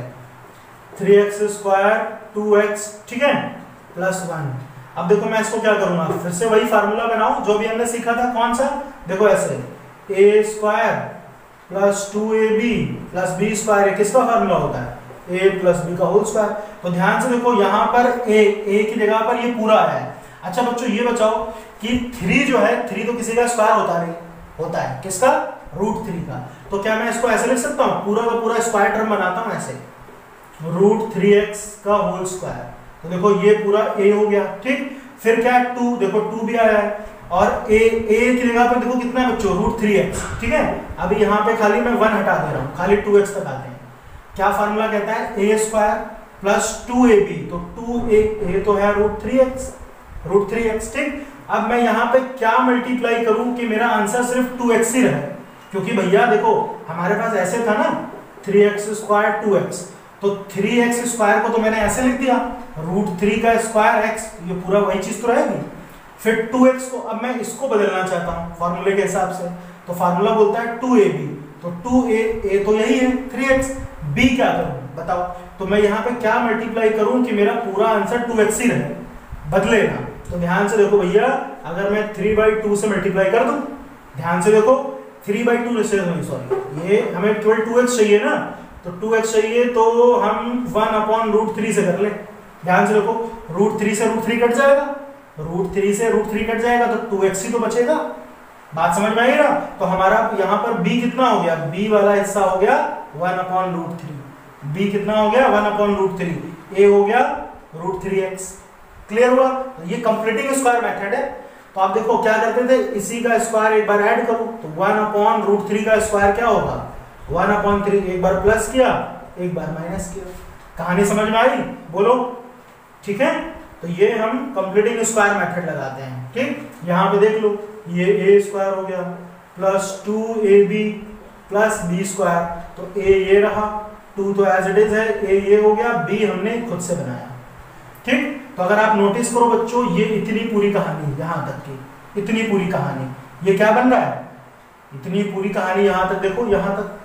3x² 2x, ठीक है, +1। अब देखो मैं इसको क्या करूंगा, फिर से वही फार्मूला बनाऊं जो भी हमने सीखा था। कौन सा, देखो ऐसे a² + 2ab + b², किसका फार्मूला होता है a + b का होल स्क्वायर। तो ध्यान से देखो यहाँ पर a की जगह पर ये पूरा है। अच्छा बच्चों ये बताओ कि 3 जो है, 3 तो किसी का स्क्वायर होता है, किसका √3 का। तो क्या मैं इसको ऐसे लिख सकता हूँ, पूरा का पूरा स्क्वायर टर्म बनाता हूँ ऐसे, √3x का होल स्क्वायर। तो देखो ये पूरा a हो गया, ठीक। फिर क्या है 2, देखो 2 भी आया है, और a की जगह पर देखो कितना है बच्चों √3x, ठीक है। अभी यहाँ पे खाली मैं 1 हटा दे रहा हूँ, खाली 2x तक आते हैं। क्या फार्मूला कहता है a² + 2ab, तो 2a तो है √3x, ठीक। अब मैं यहाँ पे क्या मल्टीप्लाई करूं कि मेरा आंसर सिर्फ 2x ही रहे, क्योंकि भैया देखो हमारे पास ऐसे था ना 3x² 2x, तो 3x² को तो मैंने ऐसे लिख दिया, √3 का स्क्वायर x, ये पूरा वही चीज तो रहेगी। फिर 2x को अब मैं इसको बदलना चाहता हूँ फॉर्मूले के हिसाब से, तो फार्मूला बोलता है 2ab, तो 2a तो यही है 3x, b क्या करूं बताओ। तो मैं यहाँ पे क्या मल्टीप्लाई करूं कि मेरा पूरा आंसर 2x ही रहे, बदले ना। तो ध्यान से देखो भैया, अगर मैं 3/2 से मल्टीप्लाई कर दूं, ध्यान से देखो 3/2 सॉरी ये हमें केवल 2x चाहिए ना, तो 2x चाहिए तो हम 1/√3 से कर ले। ध्यान से देखो, √3 से √3 कट जाएगा, √3 से √3 कट जाएगा तो 2x ही तो बचेगा। बात समझ में आई ना? तो हमारा यहाँ पर b कितना हो गया, b वाला हिस्सा हो गया 1/√3, b कितना हो गया 1/√3, a हो गया √3x। क्लियर हुआ? तो ये कंप्लीटिंग स्क्वायर मेथड है। तो आप देखो क्या करते थे, इसी का स्क्वायर एक बार ऐड करो तो 1/√3 का स्क्वायर क्या होगा 1/3, एक बार प्लस किया एक बार माइनस किया। कहानी समझ में आई? बोलो ठीक है। तो ये हम कंप्लीटिंग स्क्वायर मेथड लगाते हैं। ठीक, यहाँ पे देख लो ये a स्क्वायर हो गया plus 2ab plus b square, तो a ये रहा, 2 तो एज इट इज है, a ये हो गया, b हमने खुद से बनाया। ठीक, तो अगर आप नोटिस करो बच्चों, ये इतनी पूरी कहानी यहाँ तक की, इतनी पूरी कहानी ये क्या बन रहा है, इतनी पूरी कहानी यहाँ तक देखो, यहाँ तक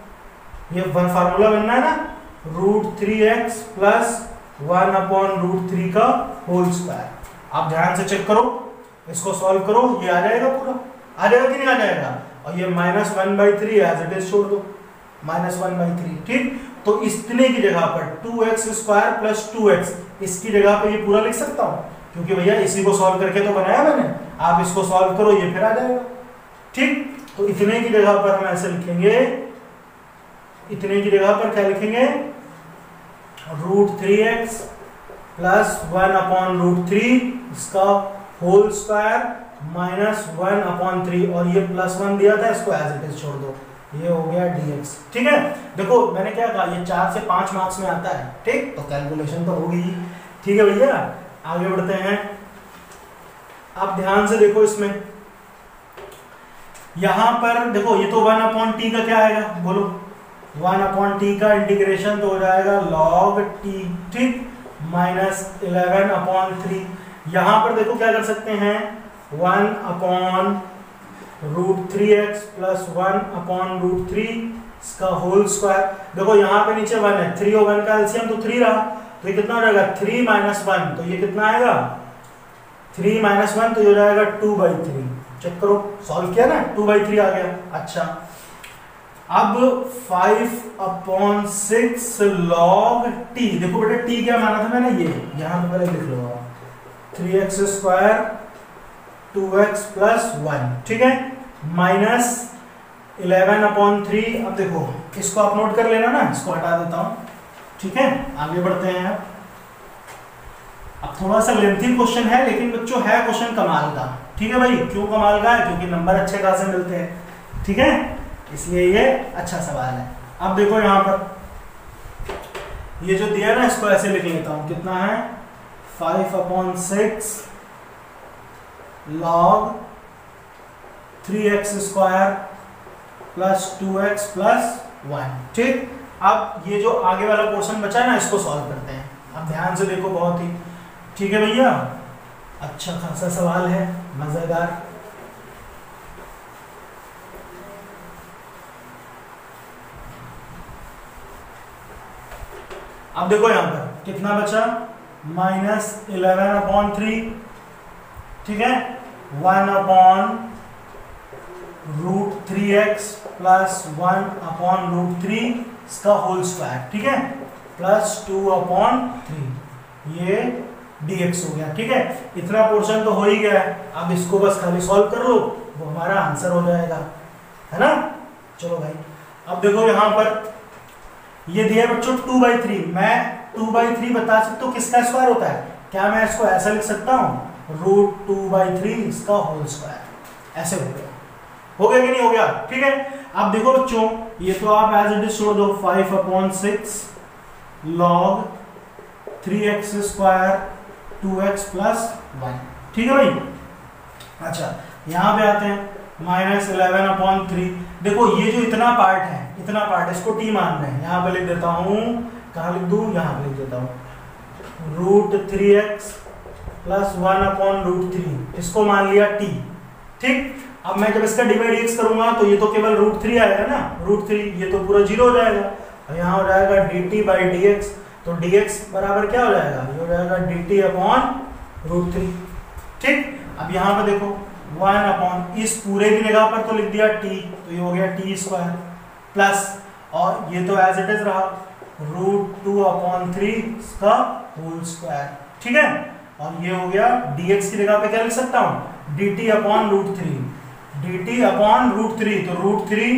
ये फार्मूला बनना है ना, √3x प्लस 1/√3 का होल स्क्वायर। आप ध्यान से चेक करो, इसको सॉल्व करो, ये आ जाएगा पूरा, आ जाएगा कि नहीं आ जाएगा? और ये -1/3 एज इट इज छोड़ दो, -1/3। ठीक, तो इतने की जगह पर 2x² प्लस 2x, इसकी जगह पर ये पूरा लिख सकता हूं, क्योंकि भैया इसी को सॉल्व करके तो बनाया मैंने। आप इसको सॉल्व करो, ये फिर आ जाएगा। ठीक, तो इतने की जगह पर हम ऐसे लिखेंगे, इतने की जगह पर क्या लिखेंगे, √3x प्लस 1/√3 इसका होल स्क्वायर माइनस 1/3, और ये +1 दिया था, इसको एज इट इज छोड़ दो, ये हो गया dx। ठीक है, देखो मैंने क्या कहा, ये 4 से 5 मार्क्स में आता है। ठीक, तो कैलकुलेशन तो होगी ही। ठीक है भैया, आगे बढ़ते हैं। आप ध्यान से देखो, इसमें यहां पर देखो, ये तो 1/t का क्या आएगा, बोलो 1/t का इंटीग्रेशन तो हो जाएगा log t। ठीक, -11/3। यहां पर देखो क्या कर सकते हैं, 1/√3x प्लस 1/√3 इसका होल स्क्वायर। देखो यहाँ पे नीचे 1 है, 3 और 1 का एलसीएम तो 3 रहा, तो ये कितना हो जाएगा 3 - 1, तो ये कितना आएगा 3 - 1, तो ये हो जाएगा 2/3। चेक करो, सॉल्व किया ना, 2/3 आ गया। अच्छा, अब 5/6 log t, देखो बेटा t क्या माना था मैंने, ये यहाँ पे पहले लिख लो, 3x² 2x प्लस 1। ठीक है, -11/3। अब देखो इसको आप नोट कर लेना ना, इसको हटा देता हूं। ठीक है, आगे बढ़ते हैं। अब थोड़ा सा लेंथी क्वेश्चन है, लेकिन बच्चों है क्वेश्चन कमाल का। ठीक है भाई, क्यों कमाल का है, क्योंकि नंबर अच्छे खासे मिलते हैं। ठीक है, इसलिए ये अच्छा सवाल है। अब देखो यहाँ पर ये जो दिया ना, इसको ऐसे लिख लेता हूं, कितना है 5/6 log 3x² plus 2x plus 1। ठीक, अब ये जो आगे वाला पोर्शन बचा है ना, इसको सॉल्व करते हैं। अब ध्यान से देखो, बहुत ही ठीक है भैया, अच्छा खासा सवाल है, मजेदार। अब देखो यहां पर कितना बचा, -11/3। ठीक है, 1/√3x प्लस 1/√3 इसका होल स्क्वायर। ठीक है, प्लस 2/3, ये dx हो गया। ठीक है, इतना पोर्शन तो हो ही गया है। अब इसको बस खाली सॉल्व कर लो, वो हमारा आंसर हो जाएगा, है ना। चलो भाई, अब देखो यहां पर ये दिया बच्चों 2/3। मैं 2/3 बता सकता हूँ किसका स्क्वायर होता है, क्या मैं इसको ऐसा लिख सकता हूँ, √2/3 इसका होल स्क्वायर। ऐसे हो गया, हो गया कि नहीं हो गया? ठीक है, अब देखो बच्चों, ये तो आप एज इट इज छोड़ दो, 5/6 log 3x² 2x प्लस 1। ठीक है भाई। अच्छा, यहां पे आते हैं, -11/3। देखो ये जो इतना पार्ट है, इतना पार्ट, इसको t मान रहे हैं, यहां पे लिख देता हूं, कहां लिख दूं, यहां पे लिख देता हूं, √3x प्लस 1/√3, इसको मान लिया t। ठीक, अब मैं जब इसका dx करूंगा तो ये तो केवल √3 आएगा ना, √3, ये तो पूरा 0 हो जाएगा, और यहाँ हो जाएगा dt/dx। तो dx बराबर क्या हो जाएगा, ये हो जाएगा dt/√3। ठीक, अब यहाँ पे देखो 1 अपॉन इस पूरे की जगह पर तो लिख दिया t, तो ये हो गया t स्क्वायर प्लस, और ये तो एज इट इज रहा √2 अपॉन 3 का होल स्क्वायर, ठीक है। और ये हो गया dx की जगह पे क्या लिख सकता हूँ dt अपॉन √3, dt अपॉन √3, तो √3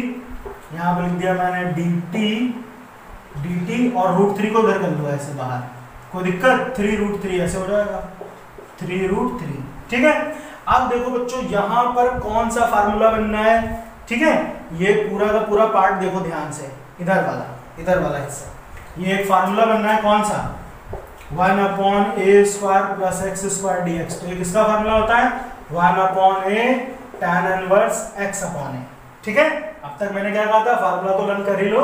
यहाँ पे लिख दिया मैंने dt और √3 को इधर कर लो ऐसे बाहर, कोई दिक्कत, 3√3 ऐसे हो जाएगा 3√3, ठीक है। अब देखो बच्चों यहाँ पर कौन सा फार्मूला बनना है, ठीक है। ये पूरा का पूरा पार्ट देखो ध्यान से, इधर वाला हिस्सा, ये एक फार्मूला बनना है कौन सा 1 upon a square plus x square dx, तो ये किसका फार्मूला होता है 1 upon a tan inverse x upon a, ठीक है। अब तक मैंने क्या कहा था, फार्मूला तो लर्न कर ही लो,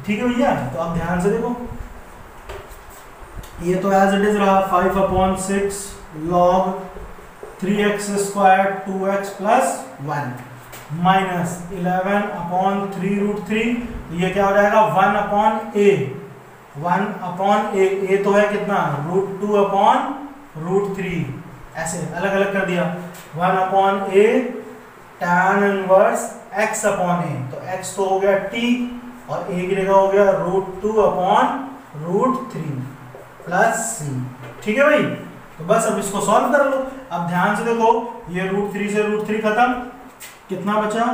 ठीक है भैया। तो अब ध्यान से देखो, ये तो एज इट इज रहा 5 upon 6 log 3x square 2x plus 1 minus 11 upon 3√3, तो ये क्या हो जाएगा 1 अपॉन a तो है कितना √2 अपॉन √3, ऐसे अलग अलग कर दिया, 1 upon a tan inverse x upon a, तो x तो हो गया t और a की जगह हो गया √2 अपॉन √3 प्लस c, ठीक है भाई। तो बस अब इसको सॉल्व कर लो। अब ध्यान से देखो, ये √3 से √3 खत्म, कितना बचा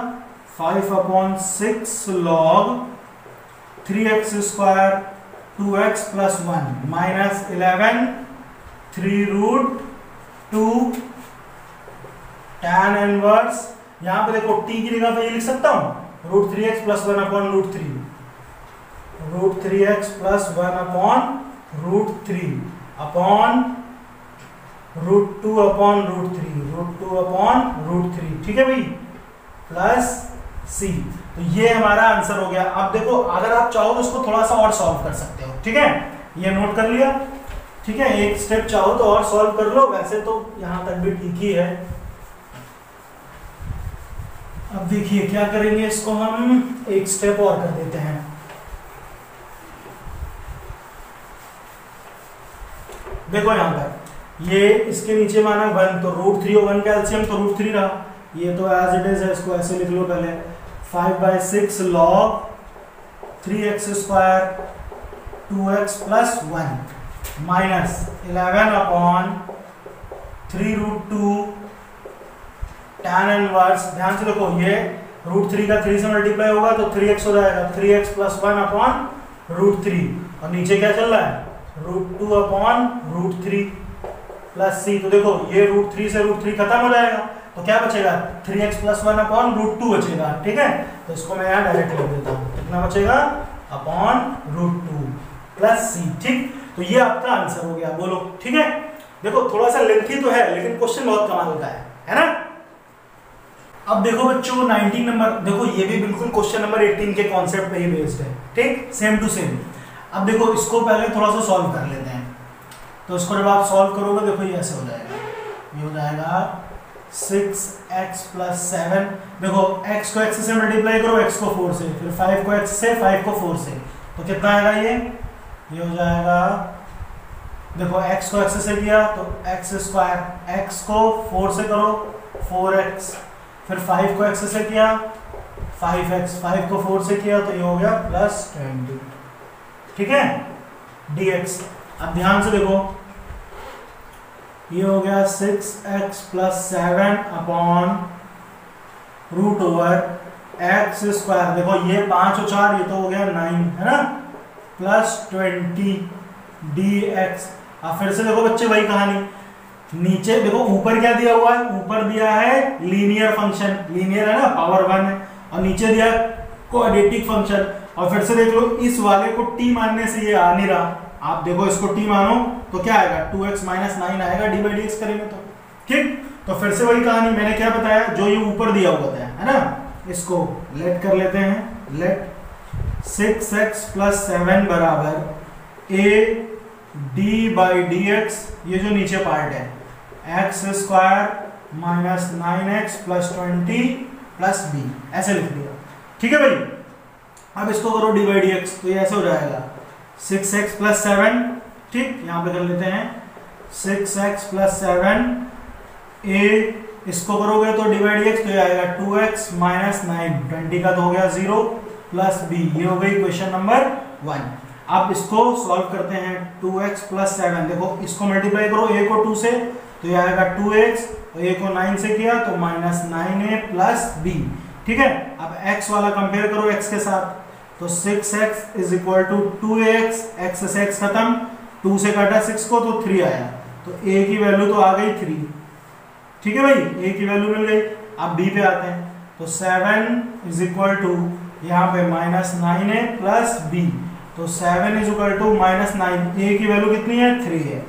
5 upon 6 log 3x square 2x plus 1 minus 11 3√2 tan inverse, यहाँ पे देखो t की जगह पे ये लिख सकता हूँ √3x plus 1 upon √3, √3x plus 1 upon √3 upon √2 upon √3, ठीक है भाई, प्लस c। तो ये हमारा आंसर हो गया। अब देखो अगर आप चाहो तो इसको थोड़ा सा और सॉल्व कर सकते हो, ठीक है, ये नोट कर लिया, ठीक है। एक स्टेप चाहो तो और सॉल्व कर लो, वैसे तो यहां तक भी ठीक ही है। अब देखिए क्या करेंगे, इसको हम एक स्टेप और कर देते हैं। देखो यहां पर ये इसके नीचे माना 1, तो √3 और 1 का एलसीएम तो √3 रहा, ये तो एज इट इज है, इसको ऐसे लिख लो पहले 5/6 log 3x square 2x plus 1 minus 11 upon 3√2 tan inverse, ध्यान से देखो ये √3 का 3 से मल्टीप्लाई होगा तो 3x हो जाएगा, 3x प्लस 1 अपॉन √3, और नीचे क्या चल रहा है √2 अपॉन √3 प्लस c। तो देखो ये √3 से √3 खत्म हो जाएगा, तो क्या बचेगा 3x प्लस 1 अपॉन √2 बचेगा, ठीक है। तो इसको मैं यहाँ डायरेक्ट लिख देता हूँ, कितना बचेगा अपॉन √2 प्लस c, ठीक। तो ये आपका आंसर हो गया, बोलो ठीक है। देखो थोड़ा सा लेंथी तो है लेकिन क्वेश्चन बहुत कमाल का है ना। अब देखो बच्चों 19 नंबर, देखो ये भी बिल्कुल क्वेश्चन नंबर 18 के कॉन्सेप्ट पे ही बेस्ड है, ठीक, सेम टू सेम। अब देखो इसको पहले थोड़ा सा सॉल्व कर लेते हैं। तो इसको जब आप सॉल्व करोगे देखो ये ऐसे हो जाएगा, ये हो जाएगा 6x प्लस 7, देखो x को x से मल्टीप्लाई करो, x को 4 से, फिर 5 को x से, 5 को 4 से, तो कितना आएगा ये हो जाएगा, देखो x को x से किया तो x स्क्वायर, x को 4 से करो 4x, फिर 5 को x से किया 5x, 5 को 4 से किया तो ये हो गया प्लस 20, ठीक है, dx। अब ध्यान से देखो ये हो गया 6x plus 7 upon √x square, देखो ये 5 और 4 ये तो हो गया 9 है ना, प्लस 20 dx। अब फिर से देखो बच्चे वही कहानी, नीचे देखो ऊपर क्या दिया हुआ है, ऊपर दिया है लीनियर फंक्शन, लीनियर है ना, पावर 1 है, और नीचे दिया क्वाड्रेटिक फंक्शन। और फिर से देख लो इस वाले को t मानने से ये आ नहीं रहा, आप देखो इसको t मानो तो क्या आएगा 2x माइनस 9 आएगा, d/dx करेंगे तो, ठीक। तो फिर से वही कहानी मैंने क्या बताया, जो ये ऊपर दिया हुआ है ना, इसको लेट कर लेते हैं, लेट 6x प्लस 7 बराबर a d/dx, ये जो नीचे पार्ट है x square minus 9x plus 20 plus b, ऐसे लिख दिया, ठीक है भाई। अब इसको करो d/dx, तो ये ऐसे हो जाएगा 6x प्लस 7, ठीक, यहाँ पे कर लेते हैं 6x प्लस 7 a इसको करोगे तो डिवाइड x, तो ये आएगा 2x माइनस 9, 20 का तो हो गया 0 प्लस b, ये हो गई क्वेश्चन नंबर 1। अब इसको सॉल्व करते हैं। 2x प्लस 7, देखो इसको मल्टीप्लाई करो a को 2 से, तो ये आएगा 2x, और a को 9 से किया तो माइनस 9a प्लस b। ठीक है, अब x वाला कंपेयर करो x के साथ, तो 6x is equal to 2x, x से x खत्म, 2 से काटा 6 को तो 3 आया, तो a की वैल्यू तो आ गई 3। ठीक है भाई, a की वैल्यू मिल गई। अब b पे आते हैं, तो 7 इज इक्वल टू यहाँ पे माइनस 9a प्लस b, तो 7 is equal to minus 9, a की वैल्यू कितनी है 3 है,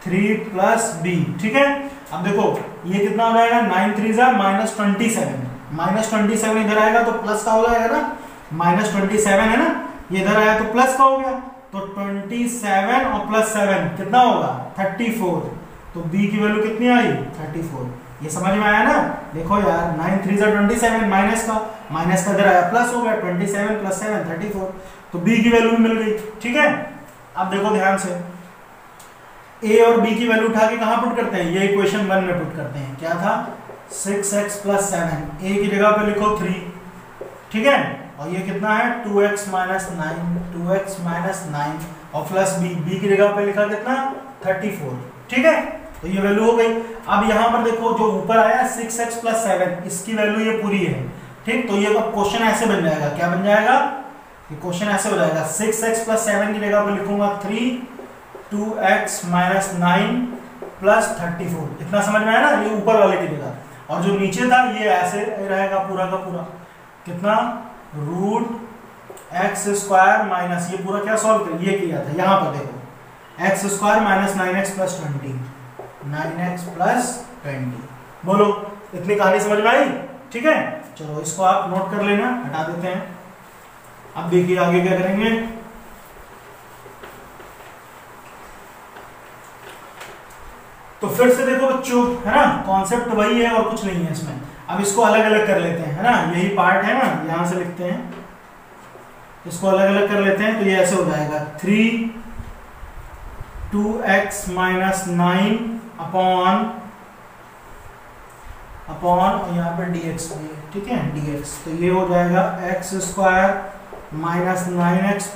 3 प्लस b। ठीक है, अब देखो ये कितना हो जाएगा, 9 3 जा माइनस 27, माइनस 27 इधर आएगा तो प्लस का हो जाएगा ना, माइनस 27 है ना, ये इधर आया तो प्लस का हो गया, तो 27 और प्लस 7 कितना होगा 34, तो b की वैल्यू कितनी आई 34। ये समझ में आया ना, देखो यार 9 3 जा 27, माइनस का इधर आया प्लस हो गया, 27 प्लस 7 34, तो b की वैल्यू मिल गई। ठीक है, अब देखो ध्यान से, a और b की वैल्यू उठा के कहां पुट करते हैं, ये इक्वेशन 1 में पुट करते हैं। क्या था 6x प्लस 7, a की जगह पे लिखो 3, ठीक है, और ये कितना है 2x माइनस 9, 2x माइनस 9 और प्लस b की जगह पे लिखा कितना 34। ठीक है, तो ये वैल्यू हो गई। अब यहाँ पर देखो जो ऊपर आया 6x प्लस 7, इसकी वैल्यू ये पूरी है। ठीक, तो ये अब क्वेश्चन ऐसे बन जाएगा, क्या बन जाएगा, ये क्वेश्चन ऐसे हो जाएगा, 6x प्लस 7 की जगह पे लिखूंगा 3, 2x माइनस 9 प्लस 34। इतना समझ में आया ना, ये ऊपर वाले की जगह, और जो नीचे था ये ऐसे रहेगा पूरा का पूरा, कितना रूट एक्स स्क्वायर माइनस, ये पूरा क्या सॉल्व कर ये किया था, यहाँ पर देखो x square minus 9x plus 20, 9x plus 20। बोलो इतनी कहानी समझ में आई। ठीक है, चलो इसको आप नोट कर लेना, हटा देते हैं। अब देखिए आगे क्या करेंगे, तो फिर से देखो बच्चों, है ना, कॉन्सेप्ट वही है और कुछ नहीं है इसमें। अब इसको अलग अलग कर लेते हैं, है ना, यही पार्ट है ना, यहां से लिखते हैं, इसको अलग अलग कर लेते हैं, तो ये ऐसे हो जाएगा 3 2x माइनस 9 अपॉन यहाँ पे dx भी है। ठीक है, dx, तो ये हो जाएगा x square minus 9x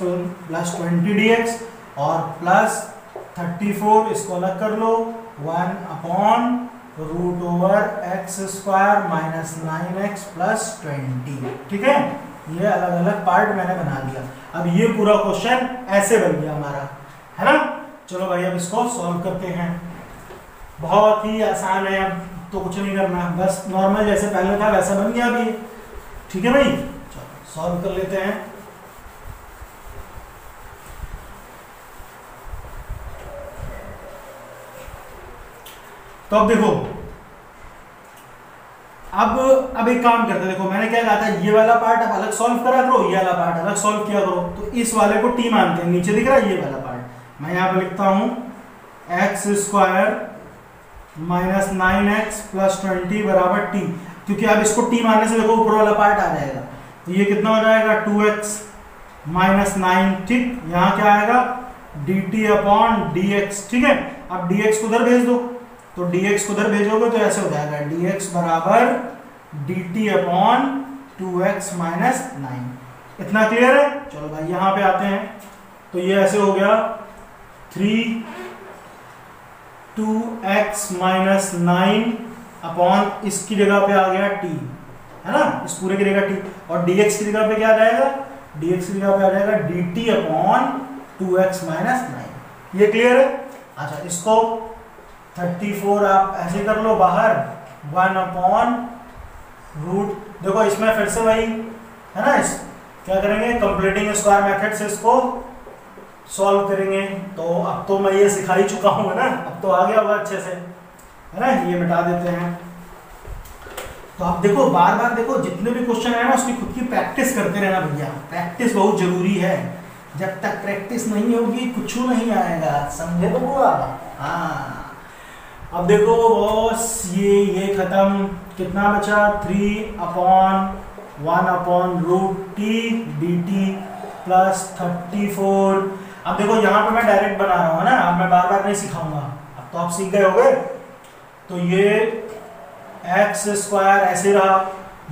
plus 20 dx और प्लस 34, इसको अलग कर लो, 1 upon root over x square minus 9x plus 20। ठीक है, ये अलग अलग पार्ट मैंने बना दिया। अब ये पूरा क्वेश्चन ऐसे बन गया हमारा, है ना। चलो भाई अब इसको सॉल्व करते हैं, बहुत ही आसान है, अब तो कुछ नहीं करना, बस नॉर्मल जैसे पहले था वैसा बन गया अभी। ठीक है भाई, चलो सॉल्व कर लेते हैं। तो अब देखो, अब एक काम करते हैं, देखो मैंने क्या कहा था, ये वाला पार्ट अब अलग सॉल्व करा करो, ये वाला पार्ट अलग सॉल्व किया करो। तो इस वाले को t मानते हैं, नीचे दिख रहा है ये वाला पार्ट, मैं यहाँ पे लिखता हूं x square minus 9x plus 20 बराबर t, क्योंकि अब इसको t मानने से देखो ऊपर वाला पार्ट आ जाएगा, तो ये कितना हो जाएगा 2x माइनस 9। ठीक, यहाँ क्या आएगा dt अपॉन dx। ठीक है, अब dx को उधर भेज दो, तो dx को उधर भेजोगे तो ऐसे हो जाएगा dx बराबर dt अपॉन 2x माइनस 9। इतना क्लियर है। चलो भाई यहाँ पे आते हैं, तो ये ऐसे हो गया 3 2x माइनस 9 अपॉन इसकी जगह पे आ गया t, है ना, इस पूरे की जगह t, और dx की जगह पे क्या आ जाएगा, dx की जगह पे आ जाएगा dt अपॉन 2x माइनस 9। ये क्लियर है। अच्छा, इसको 34 आप ऐसे कर लो बाहर, 1 अपॉन रूट, देखो इसमें फिर से वही है ना, इस क्या करेंगे, कंप्लीटिंग स्क्वायर मेथड से इसको सॉल्व करेंगे। तो अब तो मैं ये सिखा ही चुका हूँ ना, अब तो आ गया होगा अच्छे से, है ना। ये मिटा देते हैं। तो आप देखो बार बार देखो, जितने भी क्वेश्चन है ना उसकी खुद की प्रैक्टिस करते रहना भैया, प्रैक्टिस बहुत जरूरी है। जब तक प्रैक्टिस नहीं होगी कुछ नहीं आएगा, समझे तो हुआ। हाँ, अब देखो बॉस, ये खत्म, कितना बचा 3 upon 1 upon root t d t plus 34। अब देखो यहाँ पे मैं डायरेक्ट बना रहा हूँ ना, अब मैं बार बार नहीं सिखाऊंगा, अब तो आप सीख गए होगे। तो ये एक्स स्क्वायर ऐसे रहा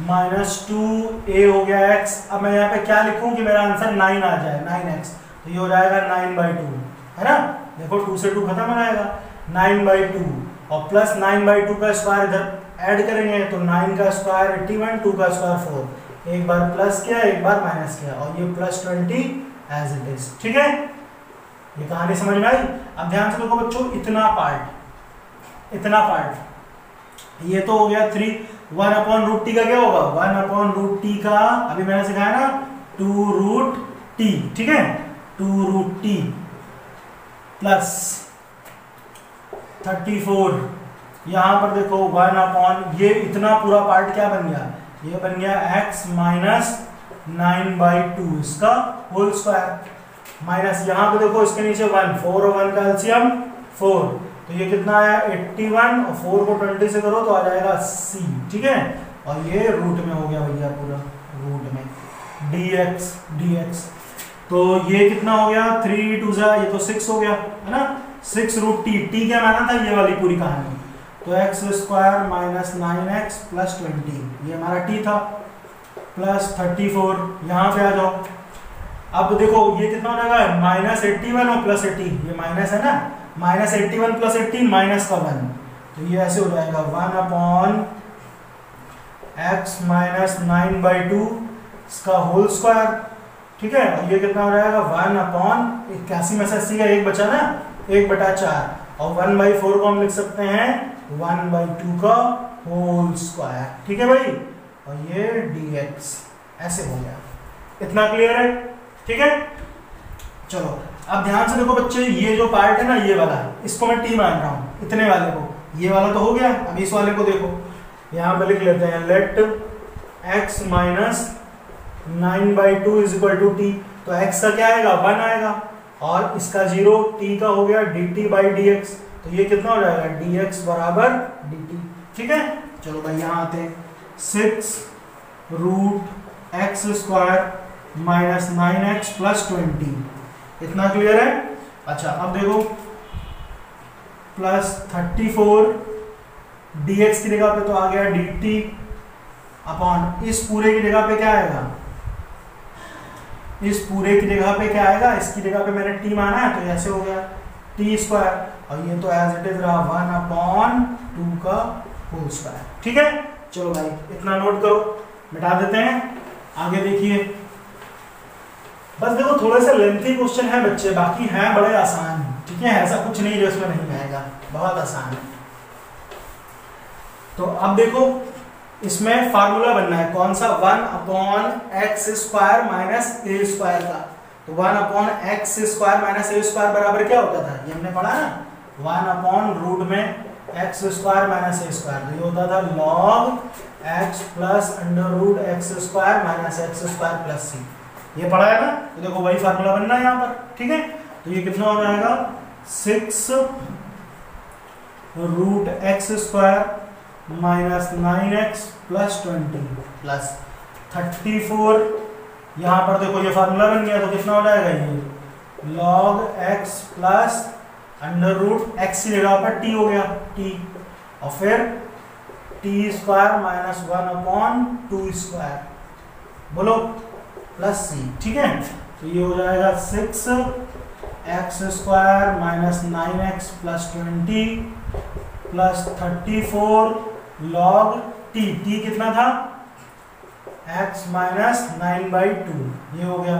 माइनस 2a हो गया x। अब मैं यहाँ पे क्या लिखूं कि मेरा आंसर 9 आ जाए, 9x, तो ये हो जाएगा 9/2, है ना। देखो 2 से 2 खत्म हो जाएगा, 9/2 और प्लस 9/2 का स्क्वायर इधर ऐड करेंगे तो 9 का स्क्वायर 81, 2 का स्क्वायर 4, एक बार प्लस किया एक बार माइनस किया और ये +20 एज इट इज। ठीक है, ये कहानी समझ में आई। अब ध्यान से देखो बच्चों, इतना पार्ट ये तो हो गया 1/√t का क्या होगा, 1/√t का अभी मैंने सिखाया ना 2√t, ठीक है, 2√t प्लस 34, यहां पर देखो 1/, ये इतना पूरा पार्ट क्या बन गया, ये बन गया x माइनस 9/2 इसका होल स्क्वायर, माइनस यहां पे देखो इसके नीचे 1, 4 और 1 का एलसीएम 4, तो ये कितना आया 81 और 4 को 20 से करो तो आ जाएगा c, ठीक है, और ये रूट में हो गया भैया, पूरा रूट में dx, तो ये कितना हो गया 3 2 ये तो 6 हो गया, है ना, 6√t, t क्या माना था, ये वाली पूरी कहानी, तो x square minus 9x plus 20, ये हमारा t था, प्लस 34, यहाँ पे आ जाओ। अब देखो ये कितना हो जाएगा -81 और प्लस 80, ये माइनस है ना, -81 प्लस 80 माइनस का 1, तो ये ऐसे हो जाएगा 1/x माइनस 9/2 इसका होल स्क्वायर, ठीक है, और ये कितना हो जाएगा 1/81 में से 80 का 1 बचा ना, 1/4, और 1/4 को हम लिख सकते हैं 1/2 का होल स्क्वायर, ठीक है भाई, और ये dx ऐसे हो गया। इतना क्लियर है, ठीक है। चलो अब ध्यान से देखो बच्चे, ये जो पार्ट है ना, ये वाला, इसको मैं t मान रहा हूं, इतने वाले को, ये वाला तो हो गया। अब इस वाले को देखो, यहां पे लिख लेते हैं लेट x माइनस 9/2 इज इक्वल टू t, तो x का क्या आएगा 1 आएगा, और इसका 0, t का हो गया dt/dx, तो ये कितना हो जाएगा dx बराबर dt, ठीक है। चलो भाई यहाँ आते हैं, 6√x square minus 9x plus 20, इतना क्लियर है। अच्छा अब देखो प्लस 34 dx की जगह पे तो आ गया dt अपॉन इस पूरे की जगह पे क्या आएगा, इस पूरे की जगह पे क्या आएगा, इसकी जगह पे मैंने t माना है तो ऐसे हो गया t स्क्वायर, और ये तो एज इट इज रहा 1/2 का होल स्क्वायर, ठीक है। चलो भाई इतना नोट करो, मिटा देते हैं, आगे देखिए। बस देखो थोड़े से लेंथी क्वेश्चन है बच्चे, बाकी हैं बड़े आसान, ठीक है, ऐसा कुछ नहीं जो इसमें नहीं आएगा, बहुत आसान है। तो अब देखो इसमें फार्मूला बनना है, कौन सा, 1/x square minus a square का, तो 1/x square minus a square बराबर क्या होता था, ये हमने पढ़ा ना, 1/रूट में x square minus a square, तो ये होता था log x plus √x square minus x square plus c, ये पढ़ा है ना। तो देखो वही फार्मूला बनना है यहाँ पर, ठीक है। तो ये कितना हो जाएगा 6√x square minus 9x plus 20 plus 34, यहाँ पर देखो ये फार्मूला बन गया, तो कितना हो जाएगा ये log x प्लस √x की जगह पर t हो गया t, और फिर t स्क्वायर माइनस 1/2 स्क्वायर, बोलो प्लस c, ठीक है। तो ये हो जाएगा 6x square minus 9x plus 20 plus 34 log t कितना था x माइनस 9/2, ये हो गया,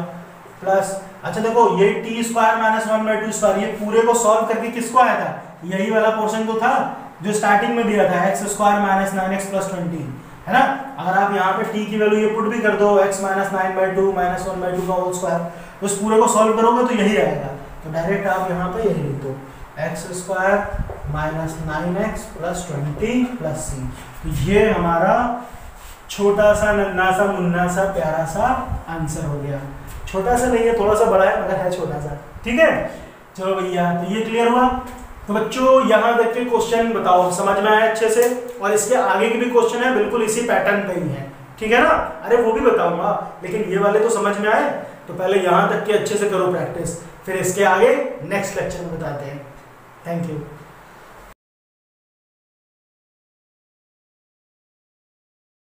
प्लस अच्छा देखो ये t स्क्वायर माइनस 1/2 स्क्वायर, ये पूरे को सॉल्व करके किसको आया था, यही वाला पोर्शन तो था जो स्टार्टिंग में दिया था, x square minus 9x plus 20, है ना। अगर आप यहाँ पे t की वैल्यू ये पुट भी कर दो, x माइनस 9/2 माइनस 1/2 का होल स्क्वायर, तो उस पूरे को सॉल्व करोगे तो यही आएगा, तो डायरेक्ट आप यहाँ पे यही लिख दो x square minus 9x plus 20 plus c, तो ये हमारा छोटा सा नन्ना सा मुन्ना सा प्यारा सा आंसर हो गया। छोटा सा नहीं है, थोड़ा सा बड़ा है मगर है छोटा सा, ठीक है। चलो भैया तो ये क्लियर हुआ। तो बच्चों यहाँ तक के क्वेश्चन बताओ समझ में आया अच्छे से, और इसके आगे के भी क्वेश्चन है बिल्कुल इसी पैटर्न पे ही है, ठीक है ना। अरे वो भी बताऊंगा, लेकिन ये वाले तो समझ में आए, तो पहले यहाँ तक के अच्छे से करो प्रैक्टिस, फिर इसके आगे नेक्स्ट लेक्चर में बताते हैं। Thank you.